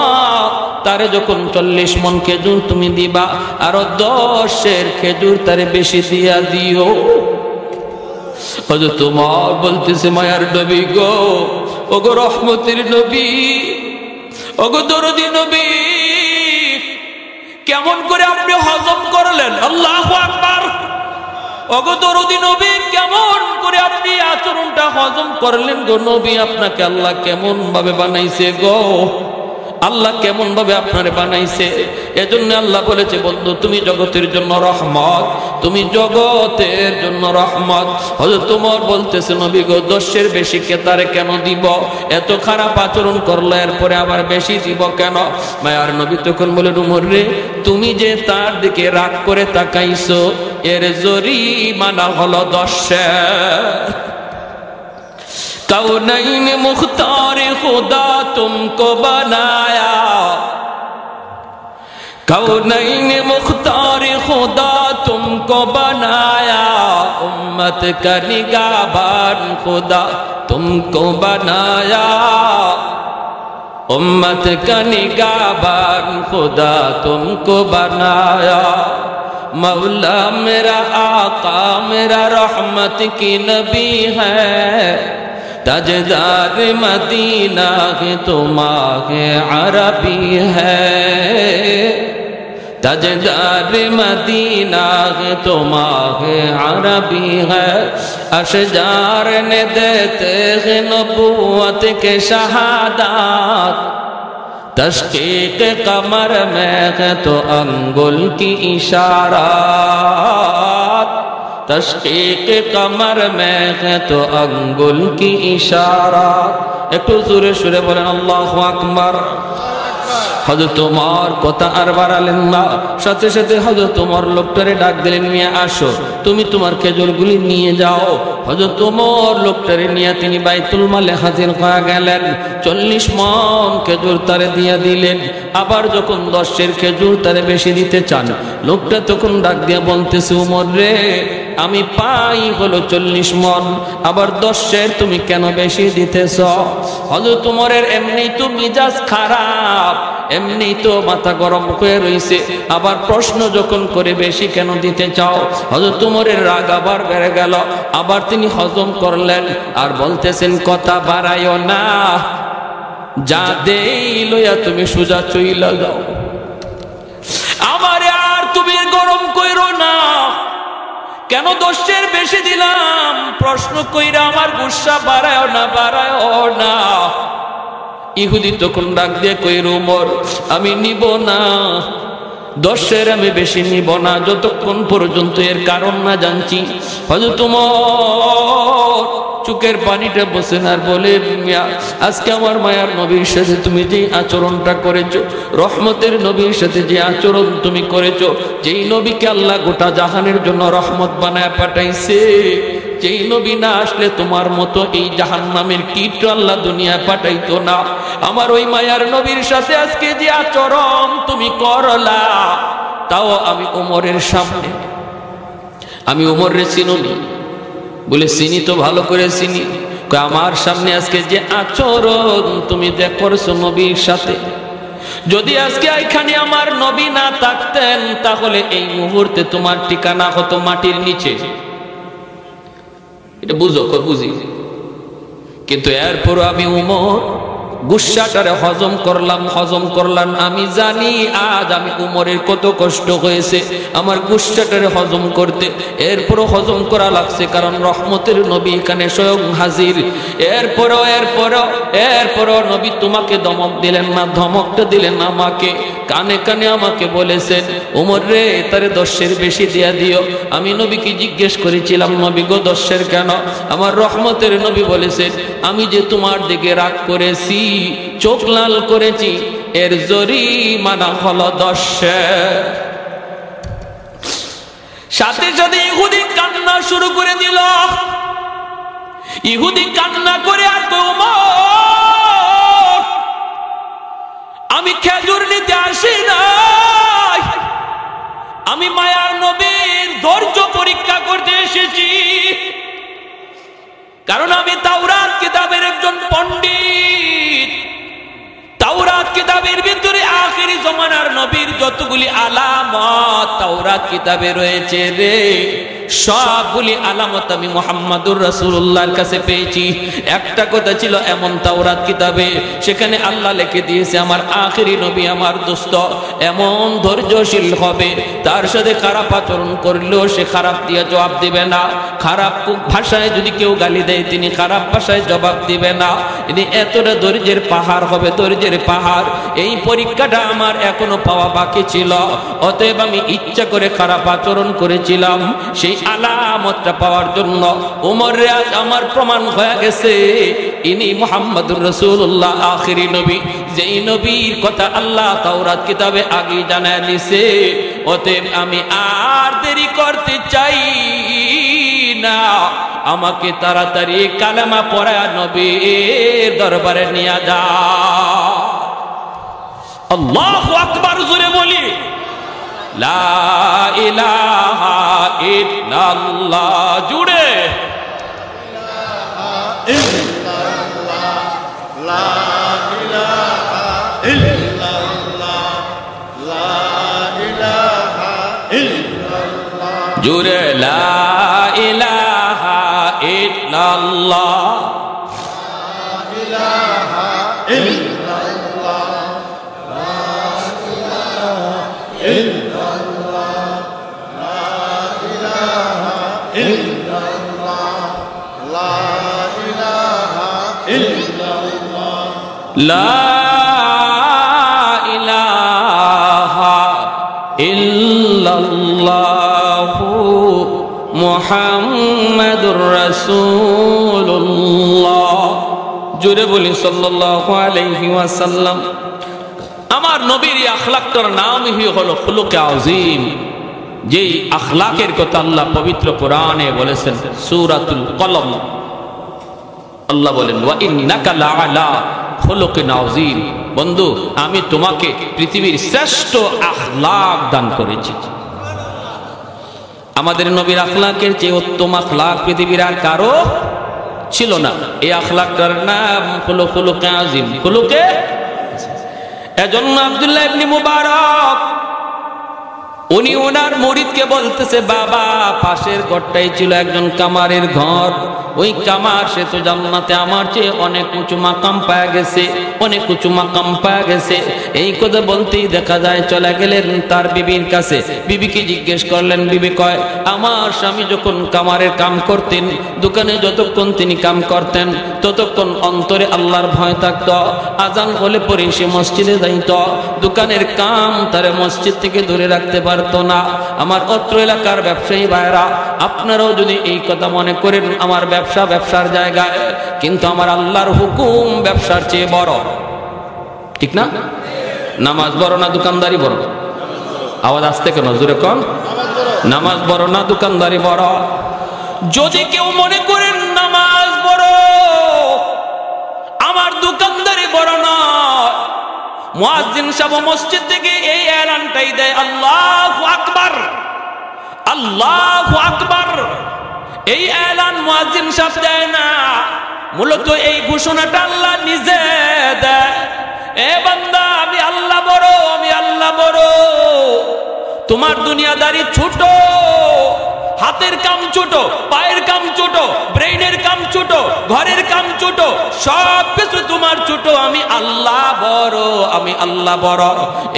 তারে যখন 40 মণ খেজুর তুমি দিবা, আরো 10 খেজুর তারে বেশি দিয়া দিও। হযরত উমর বলতেছে, মায়ার নবী গো, ওগো রহমতের নবী, ওগো দরদি নবী, কেমন করে আপনি হজম করলেন? আল্লাহু আকবার। ওগো দরদি নবী, কেমন করে আপনি আচরণটা হজম করলেন গো নবী? আপনাকে আল্লাহ কেমন ভাবে বানাইছে গো? আল্লাহ কেমন ভাবে আপনারে বানাইছে? এজন্য আল্লাহ বলেছে, বন্ধু তুমি জগতের জন্য রহমত, তুমি জগতের জন্য রহমত। হযরত ওমর বলতেছে, নবী গো 10 বেশি কে তারে কেন দিব? এত খারাপ আচরণ করলো, এরপরে আবার বেশি দিব কেন? মায়ার নবী তখন বলে, উমর রে তুমি যে তার দিকে রাগ করে তাকাইছো, এর জরিমানা হলো 10। कौनैन मुख्तार खुदा तुमको बनाया, कौनैन मुख्तार खुदा तुमको बनाया, उम्मत का निगाहबान खुदा तुमको बनाया, उम्मत का निगाहबान खुदा तुमको बनाया। मौला मेरा आका मेरा रहमत की नबी है, ताजदार मदीना है तुम आगे अरबी है, ताजदार मदीना है तो माह अरबी है, अशजार ने देते हैं नबूवत के शहादात, तशकीक कमर में है तो अंगुल की इशारात, तशकीक कमर में है तो अंगुल की इशारात। एक जोरे सुरे बोलें अल्लाहु अकबर। हजरत उमर কথা আর বাড়ালেন না, সাথে সাথে হযরত উমর লোকটারে ডাক দিলেন, নিয়ে আসো, তুমি তোমার খেজুরগুলি নিয়ে যাও। হযরত উমর লোকটারে নিয়ে তিনি বাইতুল মালে হাজির হয়ে গেলেন। 40 মণ খেজুর তারে দিয়ে দিলেন। আবার যখন 10 খেজুর তারে বেশি দিতে চান, লোকটা তখন ডাক দিয়ে বলতেছে, উমর রে, আমি পাই হলো 40 মণ, আবার 10 তুমি কেন বেশি দিতেছ? হযরত উমরের এমনি তো মিজাজ খারাপ, এমনি তো মাথা গরম হয়ে রইছে, আবার প্রশ্ন যখন করে বেশি কেন দিতে চাও? হযরত উমরের রাগ আবার বেড়ে গেল। আবার তিনি হজম করলেন আর বলতেছেন, কথা বাড়াইও না, যা দেই লইয়া তুমি সোজা চইলা যাও, আমারে আর তুমি গরম কইরো না। কেন 10 বেশি দিলাম প্রশ্ন কইরা আমার গুসা বাড়ায়ও না, বাড়ায়ও না। ইহুদি তখন ডাক দিয়ে কইর, উমর আমি নিব না, 10 আমি বেশি নিব না যতক্ষণ পর্যন্ত এর কারণ না জানছি। হযরত উমর চোখের পানিটা বসে আর বলে, আজকে আমার মায়ার নবীর সাথে তুমি যে আচরণটা করেছো, রহমতের নবীর সাথে যে আচরণ তুমি করেছো, যেই নবীকে আল্লাহ গোটা জাহানের জন্য রহমত বানায় পাঠাইছে, যেই নবী না আসলে তোমার মতো এই জাহান্নামের কীট আল্লাহ দুনিয়ায় পাঠাইতো না, আমার ওই মায়ার নবীর সাথে আজকে যে আচরণ তুমি করলা, তাও আমি উমরের সামনে। আমি উমরে চিনি বলে, চিনি তো ভালো করে চিনি, আমার সামনে আজকে যে আচরণ তুমি যে করছো নবীর সাথে, যদি আজকে এখানে আমার নবী না থাকতেন তাহলে এই মুহূর্তে তোমার ঠিকানা হতো মাটির নিচে। এটা বুঝো, বুঝি, কিন্তু এরপর আমি উমর গুসাটারে হজম করলাম। আমি জানি আজ আমি উমরের কত কষ্ট হয়েছে আমার গুসাটারে হজম করতে, এরপরও হজম করা লাগছে, কারণ রহমতের নবী এখানে স্বয়ং হাজির। এরপরও নবী তোমাকে দমক দিলেন না, ধমকটা দিলেন আমাকে, কানে কানে আমাকে বলেছেন, উমর রে, তারে 10 বেশি দিয়া দিও। আমি নবীকে জিজ্ঞেস করেছিলাম, নবী গো 10 কেন? আমার রহমতের নবী বলেছেন, আমি যে তোমার দিকে রাগ করেছি, চোখ লাল করেছি, এর জরিমানা হলো 10। সাথে সাথে ইহুদি কান্না শুরু করে দিল। ইহুদি কান্না করে আর তো, আমি খেজুর নিতে আসি নাই, আমি মায়ার নবীর ধৈর্য পরীক্ষা করতে এসেছি, কারণ আমি তাওরাত কিতাবের একজন পণ্ডিত। তাওরাত কিতাবের ভিতরে আখিরি জমানার নবীর যতগুলি আলামত তাওরাত কিতাবে রয়েছে রে, সবগুলি আলামত আমি মুহাম্মাদুর রাসূলুল্লাহর কাছে পেয়েছি। একটা কথা ছিল এমন তাওরাত কিতাবে, সেখানে আল্লাহ লিখে দিয়েছে আমার আখিরি নবী আমার দোস্ত এমন ধৈর্যশীল হবে, তার সাথে খারাপ আচরণ করলেও সে খারাপ দিয়ে জবাব দিবে না, খারাপ ভাষায় যদি কেউ গালি দেয় তিনি খারাপ ভাষায় জবাব দিবে না, তিনি এতটা ধৈর্যের পাহাড় হবে, ধৈর্যের পাহাড়। এই পরীক্ষাটা আমার এখনো পাওয়া বাকি ছিল, অতএব আমি ইচ্ছা করে খারাপ আচরণ করেছিলাম, সেই আলামতটা পাওয়ার জন্য উমরে আজ আমার প্রমাণ হয়ে গেছে ইনি মুহাম্মদুর রাসূলুল্লাহ আখিরি নবী, যেই নবীর কথা আল্লাহ তাওরাত কিতাবে আগে জানায় দিয়েছে। অতএব আমি আর দেরি করতে চাই না, আমাকে তাড়াতাড়ি কালেমা পড়া নবীর দরবারে নিয়ে যা। আল্লাহু আকবার, জোরে বলি লা ইলাহা ইল্লাল্লাহ, জুড়ে লা ইলাহা ইল্লাল্লাহ, লা ইলাহা ইল্লাল্লাহ, জুড়ে লা ইলাহা ইল্লাল্লাহ, লা ইলাহা ইল্লাল্লাহ, লা ইলাহা ইল্লাল্লাহ। লা ইলাহা ইল্লাল্লাহু মুহাম্মাদুর রাসূলুল্লাহ। জোরে বলি সাল্লাল্লাহু আলাইহি ওয়াসাল্লাম। আমার নবীর এই আখলাকটার নামই হলো খুলুকে আযীম। যেই আখলাকের কথা আল্লাহ পবিত্র কোরআনে বলেছেন সূরাতুল কলম, আল্লাহ বলেন ওয়া ইন্নাকা লাআলা খুলুকিন আযীম। বন্ধু, আমি তোমাকে পৃথিবীর শ্রেষ্ঠ আখলাক দান করেছি। আমাদের নবীর আখলাকের চেয়ে উত্তম আখলাক পৃথিবীর আর কারো ছিল না। এই আখলাকটার নাম হলো খুলুকে আযীম, খুলুকে। এজন্য আব্দুল্লাহ ইবনে মুবারক উনি ওনার মুরিদকে বলতেছে, বাবা পাশের ঘরটাই ছিল একজন কামারের ঘর, ওই কামার সে তো জান্নাতে আমার চেয়ে অনেক উঁচু মাকাম পাওয়া গেছে, অনেক উঁচু মাকাম পাওয়া গেছে। এই কথা বলতেই দেখা যায় চলে গেলেন তার বিবির কাছে। বিবিকে জিজ্ঞেস করলেন, বিবি কয়, আমার স্বামী যখন কামারের কাম করতেন, দোকানে যতক্ষণ তিনি কাম করতেন ততক্ষণ অন্তরে আল্লাহর ভয় থাকত। আজান হলে পরে সে মসজিদে যাইত, দোকানের কাম তার মসজিদ থেকে দূরে রাখতে পারতো না। আমার অত্র এলাকার ব্যবসায়ী ভাইরা, আপনারাও যদি এই কথা মনে করেন আমার ব্যবসার জায়গায়, কিন্তু আমার আল্লাহর হুকুম ব্যবসার চেয়ে বড়, ঠিক না? নামাজ বড় না দোকানদারি বড়? আওয়াজ আসতে কেন, জোরে কন। নামাজ বড় না দোকানদারি বড়? যদি কেউ মনে করেন নামাজ বড়, আমার দোকানদারি বড় নয়, মুয়াজ্জিন সাহেব মসজিদ থেকে এই এলানটাই দেয়, আল্লাহু আকবার, আল্লাহু আকবার। এই এলান মুয়াজ্জিন সাহেব দেয় না, মূলত এই ঘোষণাটা আল্লাহ নিজে দেয়, এ বান্দা আমি আল্লাহ বড়, আমি আল্লাহ বড়। তোমার দুনিয়াদারি ছোট, হাতের কাম ছোট, পায়ের কাম ছোট, ব্রেইনের কাম ছোট, ঘরের কাম ছোট, সব কিছু তোমার ছোট, আমি আল্লাহ বড়, আমি আল্লাহ বড়।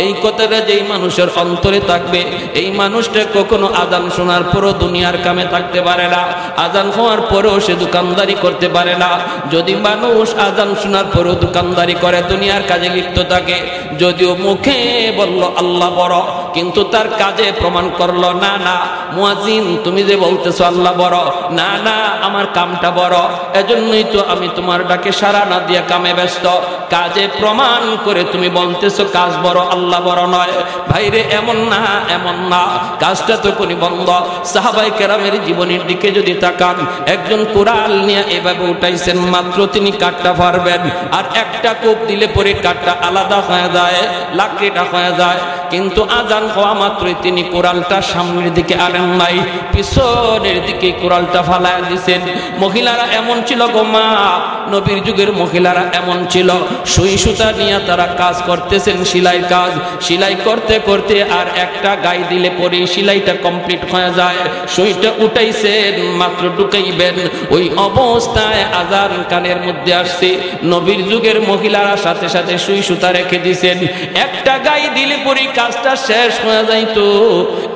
এই কথাটা যেই মানুষের অন্তরে থাকবে, এই মানুষটা কখনো আজান শোনার পরও দুনিয়ার কামে থাকতে পারে না, আজান হওয়ার পরেও সে দোকানদারি করতে পারে না। যদি মানুষ আজান শোনার পরেও দোকানদারি করে, দুনিয়ার কাজে লিপ্ত থাকে, যদিও মুখে বলল আল্লাহ বড়, কিন্তু তার কাজে প্রমাণ করলো না, না মুয়াজ্জিন তুমি যে বলতেছো আল্লাহ বড়, না না আমার কামটা বড়, এজন্যই তো আমি তোমার ডাকে সাড়া না দিয়া কামে ব্যস্ত। কাজে প্রমাণ করে তুমি বলতেছো কাজ বড়, আল্লাহ বড় নয়। ভাইরে এমন না, এমন না, কাজটা তো কোনি বন্ধ। সাহাবায়ে কেরামের জীবনের দিকে যদি তাকান, একজন কুড়াল নিয়ে এভাবে উঠাইছেন, মাত্র তিনি কাঠটা পারবেন, আর একটা কোপ দিলে পরে কাঠটা আলাদা হয়ে যায়, লাকড়িটা হয়ে যায়। কিন্তু আজান হওয়া মাত্রই তিনি কুড়ালটা সামনের দিকে আনেন নাই, পিছনের দিকে কুড়ালটা ফালায় দিছেন। মহিলারা এমন ছিল গো মা, নবীর যুগের মহিলারা এমন ছিল, সুই সুতা নিয়ে তারা কাজ করতেছেন, সেলাই কাজ, সেলাই করতে করতে আর একটা গায়ে দিলে পরে সেলাইটা কমপ্লিট হয়ে যায়। সুইটা উঠাইছেন, মাত্র ঢুকাইবেন, ওই অবস্থায় আজান কানের মধ্যে আসছে। নবীর যুগের মহিলারা সাথে সাথে সুই সুতা রেখে দিছেন, একটা গায়ে দিলে পরে কাজটা শেষ হয়ে যাইতো।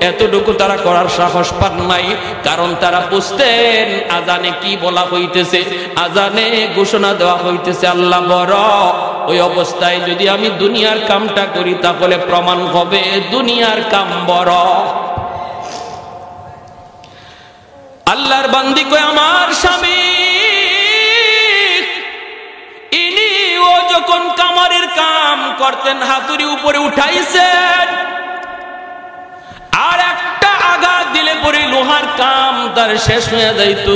এতটুকু তারা করার সাহস পান নাই, কারণ তারা বুঝতেন আজানে কি বলা হইতেছে, আজানে ঘোষণা দেওয়া হইতেছে আল্লাহ বড়। ওই অবস্থায় যদি আমি দুনিয়ার কামটা করি তাহলে প্রমাণ হবে দুনিয়ার কাম বড়। আল্লাহর বান্দি কয় আমার স্বামী, ইনি ও যখন কামারের কাম করতেন হাতুড়ি উপরে উঠাইছেন, আর একটা আঘাত দিলে পরে লোহার কাম তার শেষ হয়ে যাইত।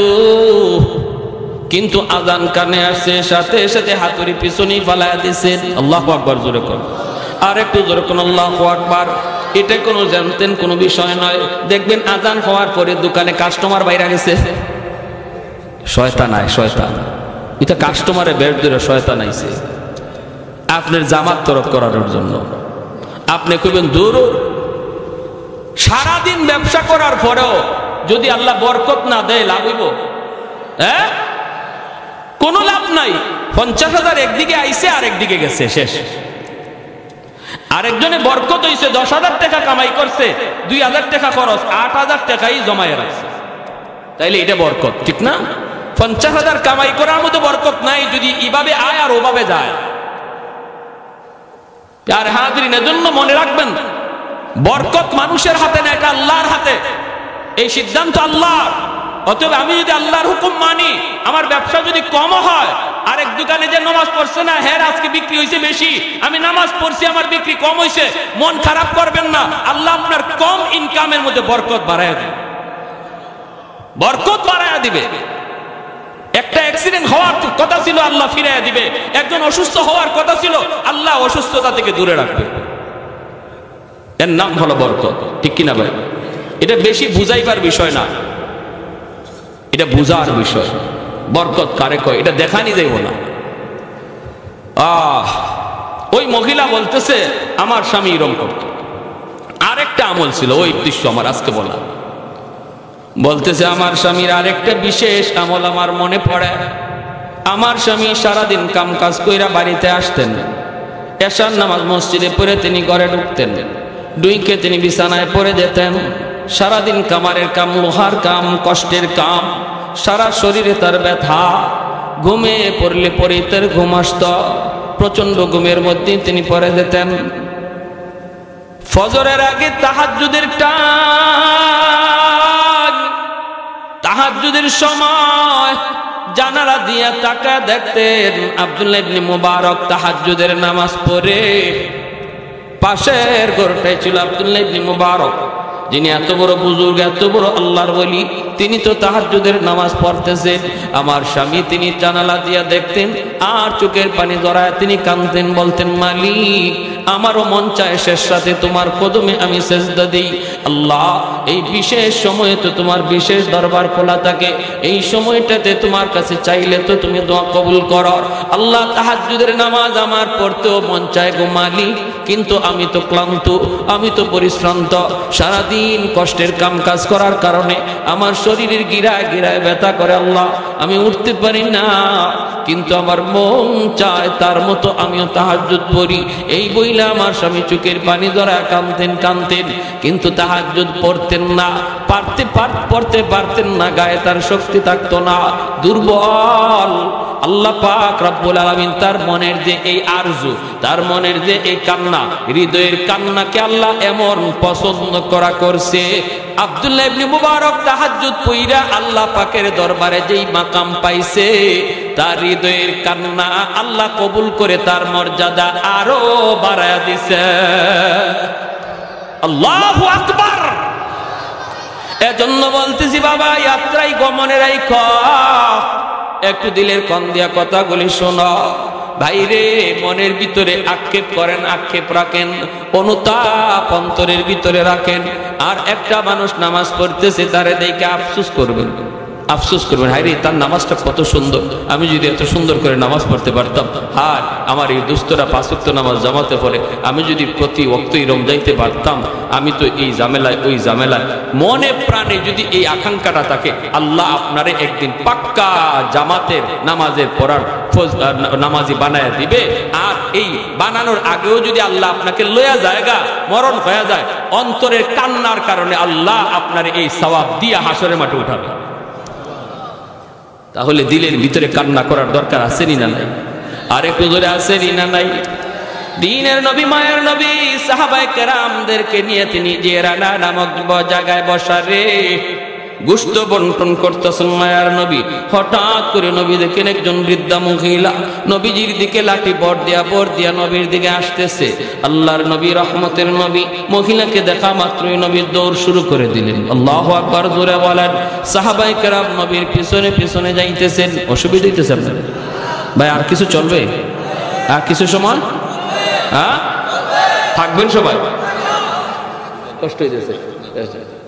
কিন্তু আজান কানে আসছে, সাথে সাথে হাতুড়ি পিছনেই ফালাইয়া দিছেন। আল্লাহু আকবার, জোরে কোন, আর একটু জোরে কোন আল্লাহু আকবার। এটা কোনো জানতেন কোনো বিষয় নয়। দেখবেন আজান হওয়ার পরে দোকানে কাস্টমার বাইরে গেছে, শয়তান আয়, শয়তান, এটা কাস্টমারে বের ধরে শয়তান আইছে আপনার জামাত তরফ করানোর জন্য। আপনি কইবেন দূর, সারাদিন ব্যবসা করার পরেও যদি আল্লাহ বরকত না দেয় লাভ হইব? হ্যাঁ, কোনো লাভ নাই। 50,000 একদিকে আইছে আর একদিকে গেছে, শেষ। আরেকজনে বরকত হইছে, 10,000 টাকা কামাই করছে, 2,000 টাকা খরচ, 8,000 টাকাই জমায় রাখছে, তাইলে এটা বরকত, ঠিক না? 50,000 কামাই করার মতো বরকত নাই যদি এভাবে আয় আর ওভাবে যায়। আর হাজিরিন, এজন্য মনে রাখবেন, বরকত মানুষের হাতে না, এটা আল্লাহর হাতে। এই সিদ্ধান্ত আল্লাহর। অতএব আমি যদি আল্লাহর হুকুম মানি, আমার ব্যবসা যদি কম হয়, আরেক দোকানে যে নামাজ পড়ছে না, হ্যাঁ আজকে বিক্রি হয়েছে বেশি, আমি নামাজ পড়ছি আমার বিক্রি কম হয়েছে, মন খারাপ করবেন না। আল্লাহ আপনার কম ইনকামের মধ্যে বরকত বাড়ায় দিবে, বরকত বাড়ায় দিবে। একটা অ্যাক্সিডেন্ট হওয়ার কথা ছিল, আল্লাহ ফিরাইয়া দিবে। একজন অসুস্থ হওয়ার কথা ছিল, আল্লাহ অসুস্থতা থেকে দূরে রাখবে। এর নাম হলো বরকত, ঠিক কিনা ভাই? এটা বেশি বুঝাইবার বিষয় না, এটা বুঝার বিষয়। বরকত কারে কয় এটা দেখানি যাইব না। ওই মহিলা বলতেছে আমার স্বামী এরকম করত। আরেকটা আমল ছিল, ওই দৃশ্য আমার আজকে বলা। বলতেছে আমার স্বামীর আরেকটা বিশেষ আমল আমার মনে পড়ে। আমার স্বামী সারাদিন কাম কাজ কইরা বাড়িতে আসতেন, এশার নামাজ মসজিদে পড়ে তিনি ঘরে ঢুকতেন, ডুইকে তিনি বিছানায় পড়ে যেতেন। সারাদিন কামারের কাম, লোহার কাম, কষ্টের কাম, সারা শরীরে তার ব্যথা। ঘুমে পড়লে পরে তার ঘুম আসত, প্রচন্ড ঘুমের মধ্যে তিনি পড়ে যেতেন। ফজরের আগে তাহাজ্জুদের টাইম, তাহাজ্জুদের সময় জানালা দিয়া তাকা দেখতেন আব্দুল্লাহ ইবনে মুবারক তাহাজ্জুদের নামাজ পড়ে। পাশের ঘরটাই ছিল আব্দুল্লাহ ইবনে মুবারক, যিনি এত বড় বুজুর্গ, এত বড় আল্লাহর ওলি, তিনি তো তাহাজ্জুদের নামাজ পড়তেছেন। আমার স্বামী তিনি জানালা দিয়া দেখতেন আর চোখের পানি জড়ায় তিনি কাঁদতেন, বলতেন মালিক আমারও মন চায় শেষ রাতে তোমার কদমে আমি সেজদা দিই। আল্লাহ এই বিশেষ সময়ে তো তোমার বিশেষ দরবার খোলা থাকে, এই সময়টাতে তোমার কাছে চাইলে তো তুমি দোয়া কবুল করো। আল্লাহ তাহাজ্জুদের নামাজ আমার পড়তেও মন চায় গো মালিক, কিন্তু আমি তো ক্লান্ত, আমি তো পরিশ্রান্ত, সারাদিন কষ্টের কাম কাজ করার কারণে আমার শরীরের গিরায় গিরায় ব্যথা করে আল্লাহ, আমি উঠতে পারি না, কিন্তু আমার মন চায় তার মতো আমিও তাহাজ্জুদ পড়ি। এই বইলা আমার স্বামী চোখের পানি ধরা কাঁদতেন কাঁদতেন, কিন্তু তাহাজ্জুদ পড়তেন না, পড়তে পারতেন না, গায়ে তার শক্তি থাকতো না, দুর্বল। আল্লাহ পাক রব্বুল আলামিন তার মনের যে এই আরজু, তার মনের যে এই কান্না, হৃদয়ের কান্নাকে আল্লাহ এমন পছন্দ করা করছে। আব্দুল্লাহ ইবনে মুবারক তাহাজ্জুদ পইরা আল্লাহ পাকের দরবারে যেই মাকাম পাইছে, তার হৃদয়ের কান্না আল্লাহ কবুল করে তার মর্যাদা আরো বাড়ায়া দিছে। আল্লাহু আকবার। এজন্য বলতেছি বাবা, যাত্রায় গমনের একটু দিলের কন দিয়া কথাগুলি শোনো। ভাইরে, মনের ভিতরে আক্ষেপ করেন, আক্ষেপ রাখেন, অনুতাপ অন্তরের ভিতরে রাখেন। আর একটা মানুষ নামাজ পড়তেছে, তারে দেখে আফসোস করবেন, আফসোস করবেন, হায় রে তার নামাজটা কত সুন্দর, আমি যদি এত সুন্দর করে নামাজ পড়তে পারতাম, আর আমার এই দুস্থরা পাঁচ ওয়াক্ত নামাজ জামাতে পড়ে, আমি যদি প্রতি ওয়াক্তই রমজাইতে পারতাম, আমি তো এই ঝামেলায় ওই ঝামেলায়। মনে প্রাণে যদি এই আকাঙ্ক্ষাটা থাকে, আল্লাহ আপনারে একদিন পাক্কা জামাতের নামাজের পড়ার নামাজি বানায় দিবে। আর এই বানানোর আগেও যদি আল্লাহ আপনাকে লয়া জায়গা মরণ হয়ে যায়, অন্তরের কান্নার কারণে আল্লাহ আপনার এই সওয়াব দিয়া হাসরের মাঠে উঠাবে। তাহলে দিলের ভিতরে কান্না করার দরকার আছেনি না নাই? আর একটু ধরে আছেনি না নাই? দিনের নবী, মায়ের নবী, সাহাবায়ে কেরামদেরকে নিয়ে তিনি জিরানা নামক জায়গায় বসা রে গোশত বন্টন করতেছেন মায়ার নবী। হঠাৎ করে নবী দেখেন একজন বৃদ্ধা মহিলা নবীজির দিকে লাঠি বর দিয়া নবীর দিকে আসতেছে। আল্লাহর নবী, রহমতের নবী, মহিলাকে দেখা মাত্রই নবী দৌড় শুরু করে দিলেন। আল্লাহু আকবার জোরে বলেন। সাহাবায়ে কেরাম নবীর পিছনে পিছনে যাইতেছেন। অসুবিধা হইতেছে আপনার ভাই? আর কিছু চলবে? আর কিছু সময় থাকবেন সবাই? কষ্ট হইতেছে?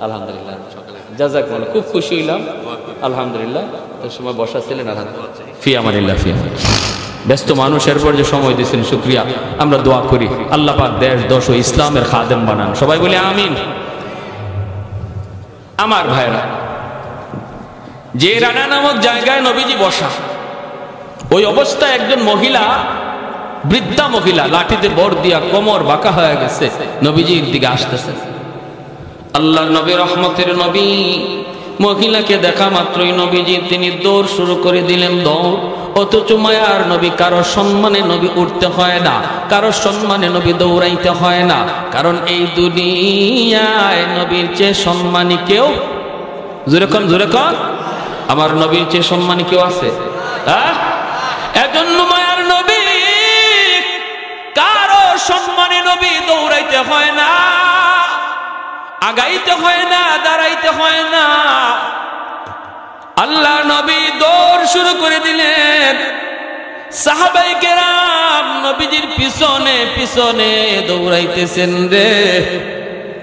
আলহামদুলিল্লাহ, জাযাকাল্লাহ, খুব খুশি হইলাম, আলহামদুলিল্লাহ। এই সময় বসা ছিলেন, আলহামদুলিল্লাহ, ফি আমানিল্লাহ, ফি আমানিল্লাহ। ব্যস্ত মানুষের পর যে সময় দিয়েছেন, শুকরিয়া। আমরা দোয়া করি আল্লাহ পাক দেশ দশ ও ইসলামের খাদেম বানান, সবাই বলি আমিন। আমার ভাইরা, যে রানা নামক জায়গায় নবীজি বসা, ওই অবস্থায় একজন মহিলা, বৃদ্ধা মহিলা, লাঠিতে বর দিয়া কোমর বাঁকা হয়ে গেছে, নবীজির দিকে আসতেছে। আল্লাহ নবী, রহমতের নবী, মহিলাকে দেখা মাত্রই নবীজি তিনি দৌড় শুরু করে দিলেন। দৌড়, অথচ মায়ার নবী কারো সম্মানে নবী উঠতে হয় না, কারো সম্মানে নবী দৌড়াইতে হয় না, কারণ এই দুনিয়ায় নবীর চেয়ে সম্মানী কেউ, জোরে কন, আমার নবীর চেয়ে সম্মানী কেউ আছে? এজন্য মায়ার নবী কারো সম্মানে নবী দৌড়াইতে হয় না, আগাইতে হয় না, দাঁড়াইতে হয় না। আল্লাহ নবী দৌড় শুরু করে দিলেন, সাহাবায়ে কেরাম নবীজির পিছনে পিছনে দৌড়াইতেছেন রে।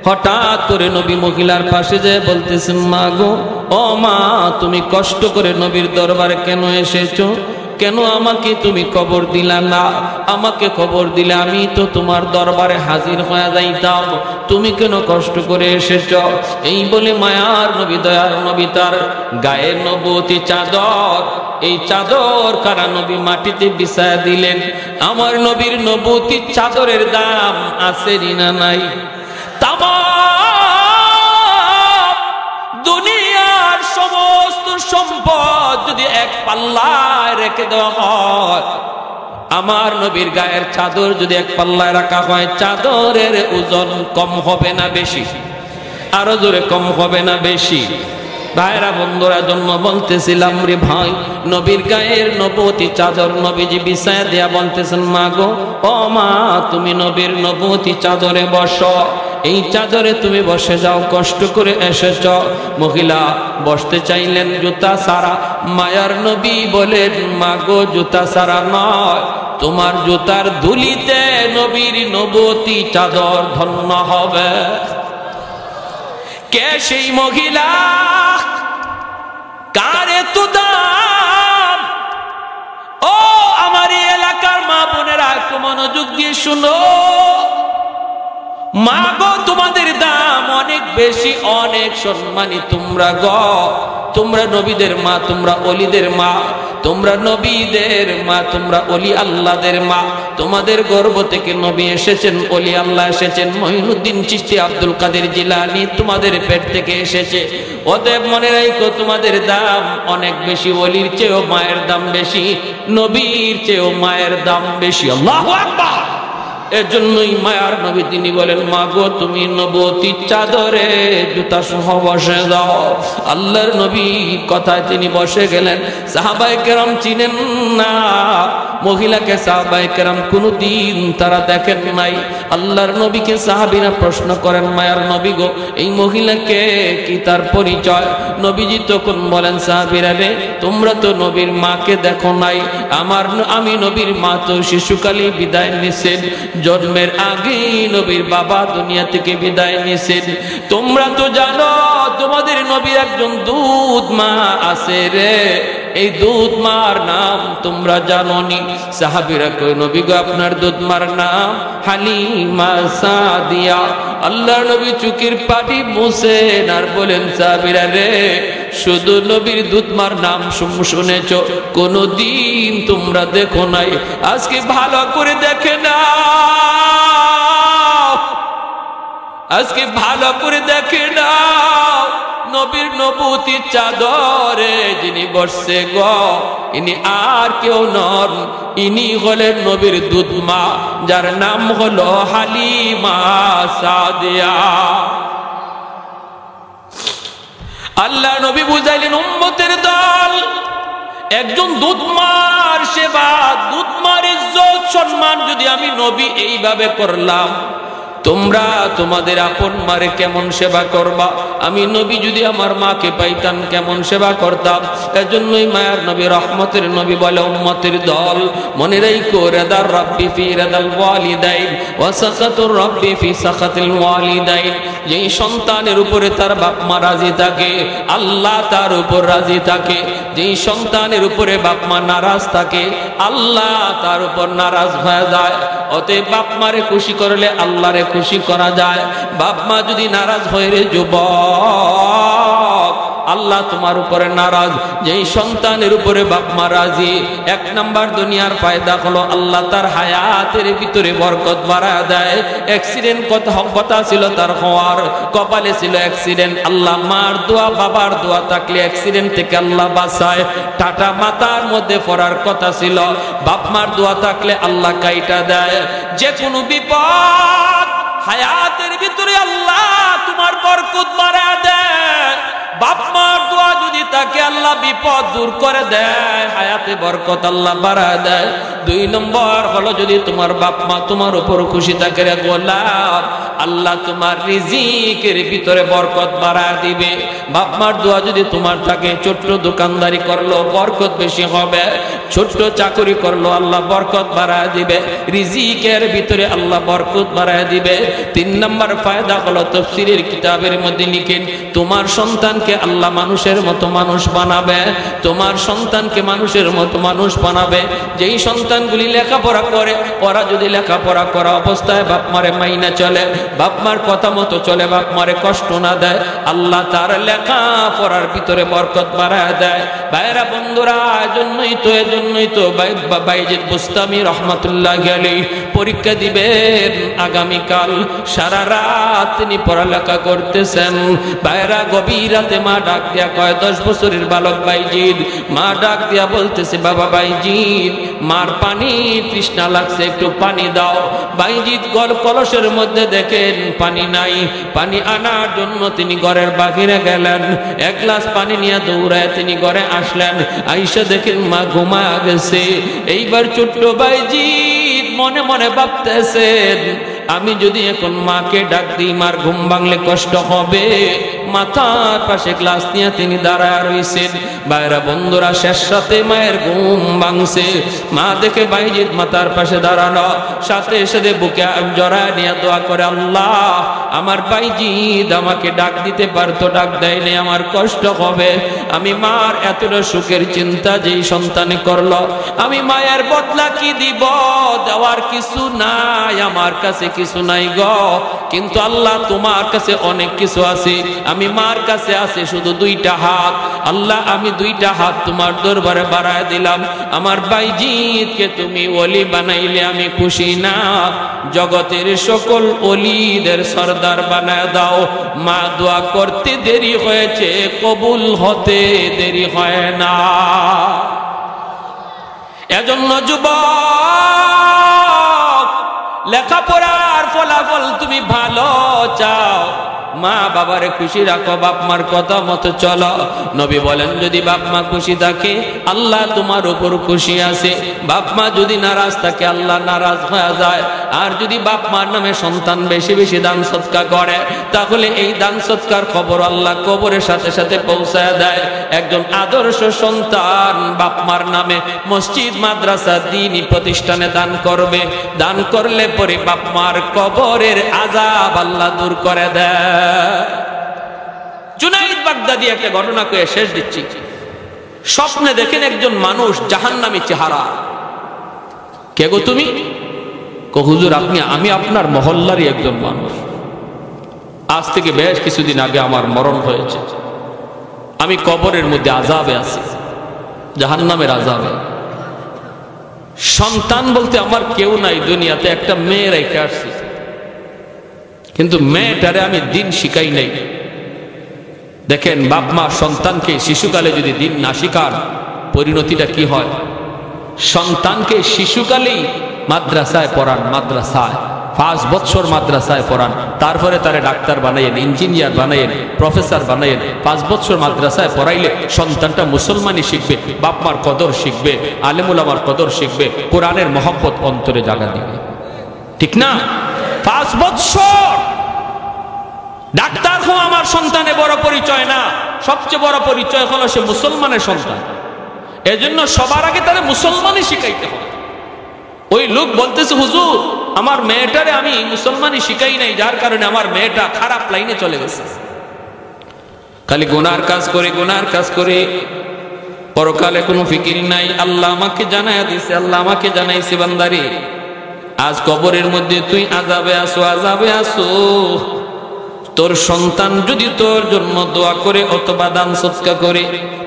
হঠাৎ করে নবী মহিলার পাশে যেয়ে বলতেছেন, মা গো, ও মা, তুমি কষ্ট করে নবীর দরবারে কেন এসেছো? কেন আমাকে তুমি খবর দিলা না? আমাকে খবর দিলে আমি তো তোমার দরবারে হাজির হয়ে যাইতাম, তুমি কেন কষ্ট করে এসেছ? এই বলে মায়ার নবী, দয়ার নবী তার গায়ের নবুয়তি চাদর, এই চাদর কারা নবী মাটিতে বিছায়া দিলেন। আমার নবীর নবুয়তি চাদরের দাম আছে না নাই? তামাম দুনিয়ার সমস্ত সম্পদ যদি এক পাল্লায় রেখে দেওয়া হয়, আমার নবীর গায়ের চাদর যদি এক পাল্লায় রাখা হয়, চাদরের ওজন কম হবে না বেশি? আরো জোরে, কম হবে না বেশি? ভাইরা বন্ধুরা, জন্য বলতেছিলাম রে ভাই, নবীর গায়ের নবুয়তি চাদর নবীজি বিছায়া দেয়া বলতেছেন, মা গো, ও মা, তুমি নবীর নবুয়তি চাদরে বসো, এই চাদরে তুমি বসে যাও, কষ্ট করে এসেছ। মহিলা বসতে চাইলেন জুতা ছাড়া, মায়ার নবী বলেন, মা গো, জুতা ছাড়া নয়, তোমার জুতার ধুলিতে নবীর নবুয়তি চাদর ধন্য হবে। কে সেই মহিলা? কার এত দাম? ও আমার এলাকার মা বোনেরা, একটু মনোযোগ দিয়ে শুনো। মা গো, তোমাদের দাম অনেক বেশি, অনেক সম্মানী তোমরা গো। তোমরা নবীদের মা, তোমরা অলিদের মা, তোমরা নবীদের মা, তোমরা অলি আল্লাহদের মা। তোমাদের গর্ভ থেকে নবী এসেছেন, অলি আল্লাহ এসেছেন, মঈনুদ্দিন চিশতি, আব্দুল কাদের জিলানী তোমাদের পেট থেকে এসেছে। অতএব মনে রাখো, তোমাদের দাম অনেক বেশি, অলির চেয়েও মায়ের দাম বেশি, নবীর চেয়েও মায়ের দাম বেশি। আল্লাহু আকবার। এজন্যই মায়ার নবী তিনি বলেন, মা গো, তুমি নবুয়তি চাদরে জুতা সহ বসে যাও। আল্লাহর নবী কথায় তিনি বসে গেলেন। সাহাবায়ে কেরাম চিনেন না মহিলাকে, সাহাবায়ে কেরাম কোনদিন তারা দেখেন নাই। আল্লাহর নবীকে সাহাবীরা প্রশ্ন করেন, মায়ার নবী গো, এই মহিলাকে কি তার পরিচয়? নবীজি তখন বলেন, সাহাবীরা রে, তোমরা তো নবীর মাকে দেখো নাই, আমি নবীর মা তো শিশুকালে বিদায় নিছেন, জন্মের আগেই নবীর বাবা দুনিয়া থেকে বিদায় নিছেন। তোমরা তো জানো তোমাদের নবীর একজন দুধ মা আছে রে, এই দুধ মার নাম তোমরা জানোনি? সাহাবীরা কয়, নবী গো, আপনার দুধ মার নাম হালিমা সাদিয়া। আল্লাহ নবী চোখের পানি মুছেন আর বলেন, সাহাবীরা রে, শুধু নবীর দুধ মার নাম শুনেছ, কোনদিন তোমরা দেখো নাই। আজকে ভালো করে দেখে না, আজকে ভালো করে দেখে না, নবীর নবুয়তির চাদরে যিনি বসছে গো, ইনি আর কেউ নন, ইনি হলেন নবীর দুধ মা, যার নাম হলো হালিমা সাদিয়া। আল্লাহ নবী বুঝাইলেন, উম্মতের দল, একজন দুধ মার সেবা, দুধ মার ইজ্জত সম্মান যদি আমি নবী এইভাবে করলাম, তোমরা তোমাদের আপন মারে কেমন সেবা করবা? আমি নবী যদি আমার মাকে পাইতাম কেমন সেবা করতাম? এজন্যই মায়ার নবী, রহমতের নবী বলে, উম্মতের দল, মনে রাখো, রাদার রাব্বি ফি রাদাল ওয়ালিদাইন ওয়া সাখাতুর রাব্বি ফি সাখাতিল ওয়ালিদাইন। যেই সন্তানের উপরে তার বাপ মা রাজি থাকে, আল্লাহ তার উপর রাজি থাকে। যেই সন্তানের উপরে বাপ মা নারাজ থাকে, আল্লাহ তার উপর নারাজ হয়ে যায়। অতএব বাপ মারে খুশি করলে আল্লাহরে খুশি করা যায়। বাপ মা যদি নারাজ হয়ে রে যুবক, আল্লাহ তোমার উপরে নারাজ। যেই সন্তানের উপরে বাপ মা রাজি, 1 নাম্বার দুনিয়ার ফায়দা হলো আল্লাহ তার হায়াতের ভিতরে বরকত বাড়ায় দেয়। অ্যাক্সিডেন্ট কথা ছিল তার হওয়ার, কপালে ছিল অ্যাক্সিডেন্ট, আল্লাহ মার দোয়া বাবার দোয়া থাকলে অ্যাক্সিডেন্ট থেকে আল্লাহ বাঁচায়। টাটা মাথার মধ্যে পড়ার কথা ছিল, বাপ মার দোয়া থাকলে আল্লাহ কাইটা দেয়। যে কোনো বিপদ হায়াতের ভিতরে আল্লাহ তোমার বরকত বাড়ায় দেয়। বাপ মার দোয়া যদি তাকে আল্লাহ বিপদ দূর করে দেয়, হায়াতে বরকত আল্লাহ বাড়ায় দেয়। 2 নম্বর হলো যদি তোমার বাপ মা তোমার উপর খুশি থাকে রে গোলাম, আল্লাহ তোমার রিজিকের ভিতরে বরকত বাড়ায় দিবে। বাপ মার দোয়া যদি তোমার থাকে, ছোট্ট দোকানদারি করলো বরকত বেশি হবে, ছোট্ট চাকরি করলো আল্লাহ বরকত বাড়ায় দিবে, রিজিকের ভিতরে আল্লাহ বরকত বাড়ায় দিবে। 3 নম্বর ফায়দা হলো তাফসীরের কিতাবের মধ্যে লিখেন, তোমার সন্তানকে আল্লাহ মানুষের মতো মানুষ বানাবে, তোমার সন্তানকে মানুষের মতো মানুষ বানাবে। যেই সন্তানগুলি লেখাপড়া করে, ওরা যদি লেখাপড়া করা অবস্থায় বাপ মারে মাইনা চলে, বাপ মার কথা মতো চলে, বাপ মারে কষ্ট না দেয়, আল্লাহ তার লেখাপড়ার ভিতরে বরকত বাড়ায় দেয়। ভাইরা বন্ধুরা, এজন্যই তো বাইজিদ বুস্তামি রহমাতুল্লাহ আলাইহি পরীক্ষা দিবেন আগামীকাল। সারা রাত তিনি পড়ালেখা করতেছেন। ভাইরা গভীর রাতে মা ডাক দিয়া কয়, 10 বছরের বালক বাইজিদ, মা ডাক দিয়া বলতেছে, বাবা বাইজিদ, মার পানি তৃষ্ণা লাগছে, একটু পানি দাও। বাইজিদ কলসের মধ্যে দেখেন পানি নাই, পানি আনার জন্য তিনি ঘরের বাহিরে গেলেন। 1 গ্লাস পানি নিয়ে দৌড়ায় তিনি ঘরে আসলেন। আইসা দেখেন মা ঘুমায় গেছে। এইবার ছোট্ট বাইজিদ মনে মনে ভাবতেছেন, আমি যদি এখন মাকে ডাক দিই, মার ঘুম ভাঙলে কষ্ট হবে। মাথার পাশে গ্লাস নিয়ে তিনি দাঁড়ায় রইছেন। ভাইরা বন্ধুরা, শেষ রাতে মায়ের ঘুম ভাঙছে। মা দেখে বাইজিদ মাথার পাশে দাঁড়ানো, সাথে সাথে বুকে জড়ায় নিয়ে দোয়া করে, আল্লাহ আমার বাইজিদ আমাকে ডাক দিতে পারতো, ডাক দেয়নি, আমার কষ্ট হবে। আমি মার এতটা সুখের চিন্তা যেই সন্তানে করলো, আমি মায়ের বদলা কি দিব? দেওয়ার কিছু নাই, আমার কাছে কিছু নাই গো। কিন্তু আল্লাহ তোমার কাছে অনেক কিছু আছে। আমি মার কাছে আছে শুধু 2টা হাত। আল্লাহ আমি 2টা হাত তোমার দরবারে বাড়ায় দিলাম। আমার বাইজিদকে তুমি ওলি বানাইলে আমি খুশি না, জগতের সকল ওলিদের সরদার বানায় দাও। মা দোয়া করতে দেরি হয়েছে, কবুল হতে দেরি হয় না। এজন্য যুবক, লেখাপড়ার ফলাফল তুমি ভালো চাও, মা বাবারে খুশি রাখো, বাপ মার কথা মতো চলো। নবী বলেন, যদি বাপ মা খুশি থাকে আল্লাহ তোমার উপর খুশি আছে। বাপ মা যদি নারাজ থাকে আল্লাহ নারাজ হয়ে যায়। আর যদি বাপ মার নামে সন্তান বেশি বেশি দান সৎকার করে, তাহলে এই দান সৎকার খবর আল্লাহ কবরের সাথে সাথে পৌঁছায় দেয়। একজন আদর্শ সন্তান বাপ মার নামে মসজিদ, মাদ্রাসা, দ্বীনি প্রতিষ্ঠানে দান করবে। দান করলে পরে বাপ মার কবরের আযাব আল্লাহ দূর করে দেয়। জুনাইদ বাগদাদি একটা ঘটনা কয়ে শেষ দিচ্ছি। স্বপ্নে দেখেন একজন মানুষ জাহান্নামী চেহারা। কে গো তুমি? কো হুজুর আমি আপনার মহল্লারই একজন মানুষ। আজ থেকে বেশ কিছুদিন আগে আমার মরণ হয়েছে। আমি কবরের মধ্যে আযাবে আছি, জাহান্নামের আযাবে। সন্তান বলতে আমার কেউ নাই দুনিয়াতে, একটা মেয়ে রেখে আসছি, কিন্তু মেয়েটারে আমি দিন শিখাই নাই। দেখেন বাপ মা সন্তানকে শিশুকালে যদি দিন না শিখান, পরিণতিটা কি হয়? সন্তানকে শিশুকালেই মাদ্রাসায় পড়ান, মাদ্রাসায় 5 বছর মাদ্রাসায় পড়ান, তারপরে তারে ডাক্তার বানাইয়েন, ইঞ্জিনিয়ার বানাইয়েন, প্রফেসর বানাইয়েন। 5 বছর মাদ্রাসায় পড়াইলে সন্তানটা মুসলমানই শিখবে, বাপ মার কদর শিখবে, আলেম উলামার কদর শিখবে, কোরআনের মহব্বত অন্তরে জাগা দিবে। ঠিক না? 5 বছর ডাক্তার হওয়া আমার সন্তানে বড় পরিচয় না, সবচেয়ে বড় পরিচয় হলো সে মুসলমানের সন্তান। এজন্য সবার আগে তারে মুসলমানই শিখাইতে হবে। ওই লোক বলতেছে, হুজুর আমার মেয়েটারে আমি মুসলমানই শিখাই নাই, যার কারণে আমার মেয়েটা খারাপ লাইনে চলে গেছে, খালি গুনার কাজ করে, গুনার কাজ করে, পরকালে কোনো ফিকির নাই। আল্লাহ আমাকে জানাইয়া দিছে, আল্লাহ আমাকে জানাইছে, বান্দারে আজ কবরের মধ্যে তুই আযাবে আসো, আযাবে আসো। তোর সন্তান যদি তোর জন্য দোয়া করে অথবা দান সদকা করে,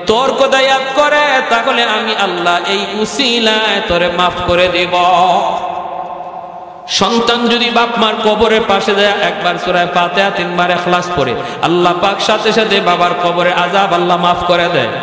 তোর কথা ইয়াদ করে, তাহলে আমি আল্লাহ এই উসিলায় তোরে মাফ করে দেব। সন্তান যদি বাপ মার কবরের পাশে যায় একবার সূরা ফাতিহা 3 বার ইখলাস পড়ে, আল্লাহ পাক সাথে সাথে বাবার কবরে আযাব আল্লাহ মাফ করে দেয়।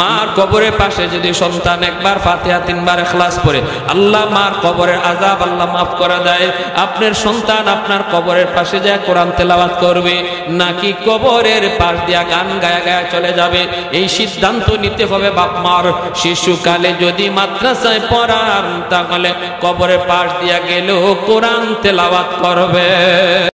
মার কবরের পাশে যদি সন্তান একবার ফাতিহা 3 বার ইখলাস পড়ে, আল্লাহ মার কবরের আযাব আল্লাহ মাফ করে দেয়। আপনার সন্তান আপনার কবরের পাশে যায় কোরআন তেলাওয়াত করবে, নাকি কবরের পাশ দিয়া গান গায়া গায়া চলে যাবে, এই সিদ্ধান্ত নিতে হবে বাপ মার। শিশুকালে যদি মাদ্রাসায় পড়ান, তাহলে কবরের পাশ দিয়া গেলেও কোরআন তেলাওয়াত করবে।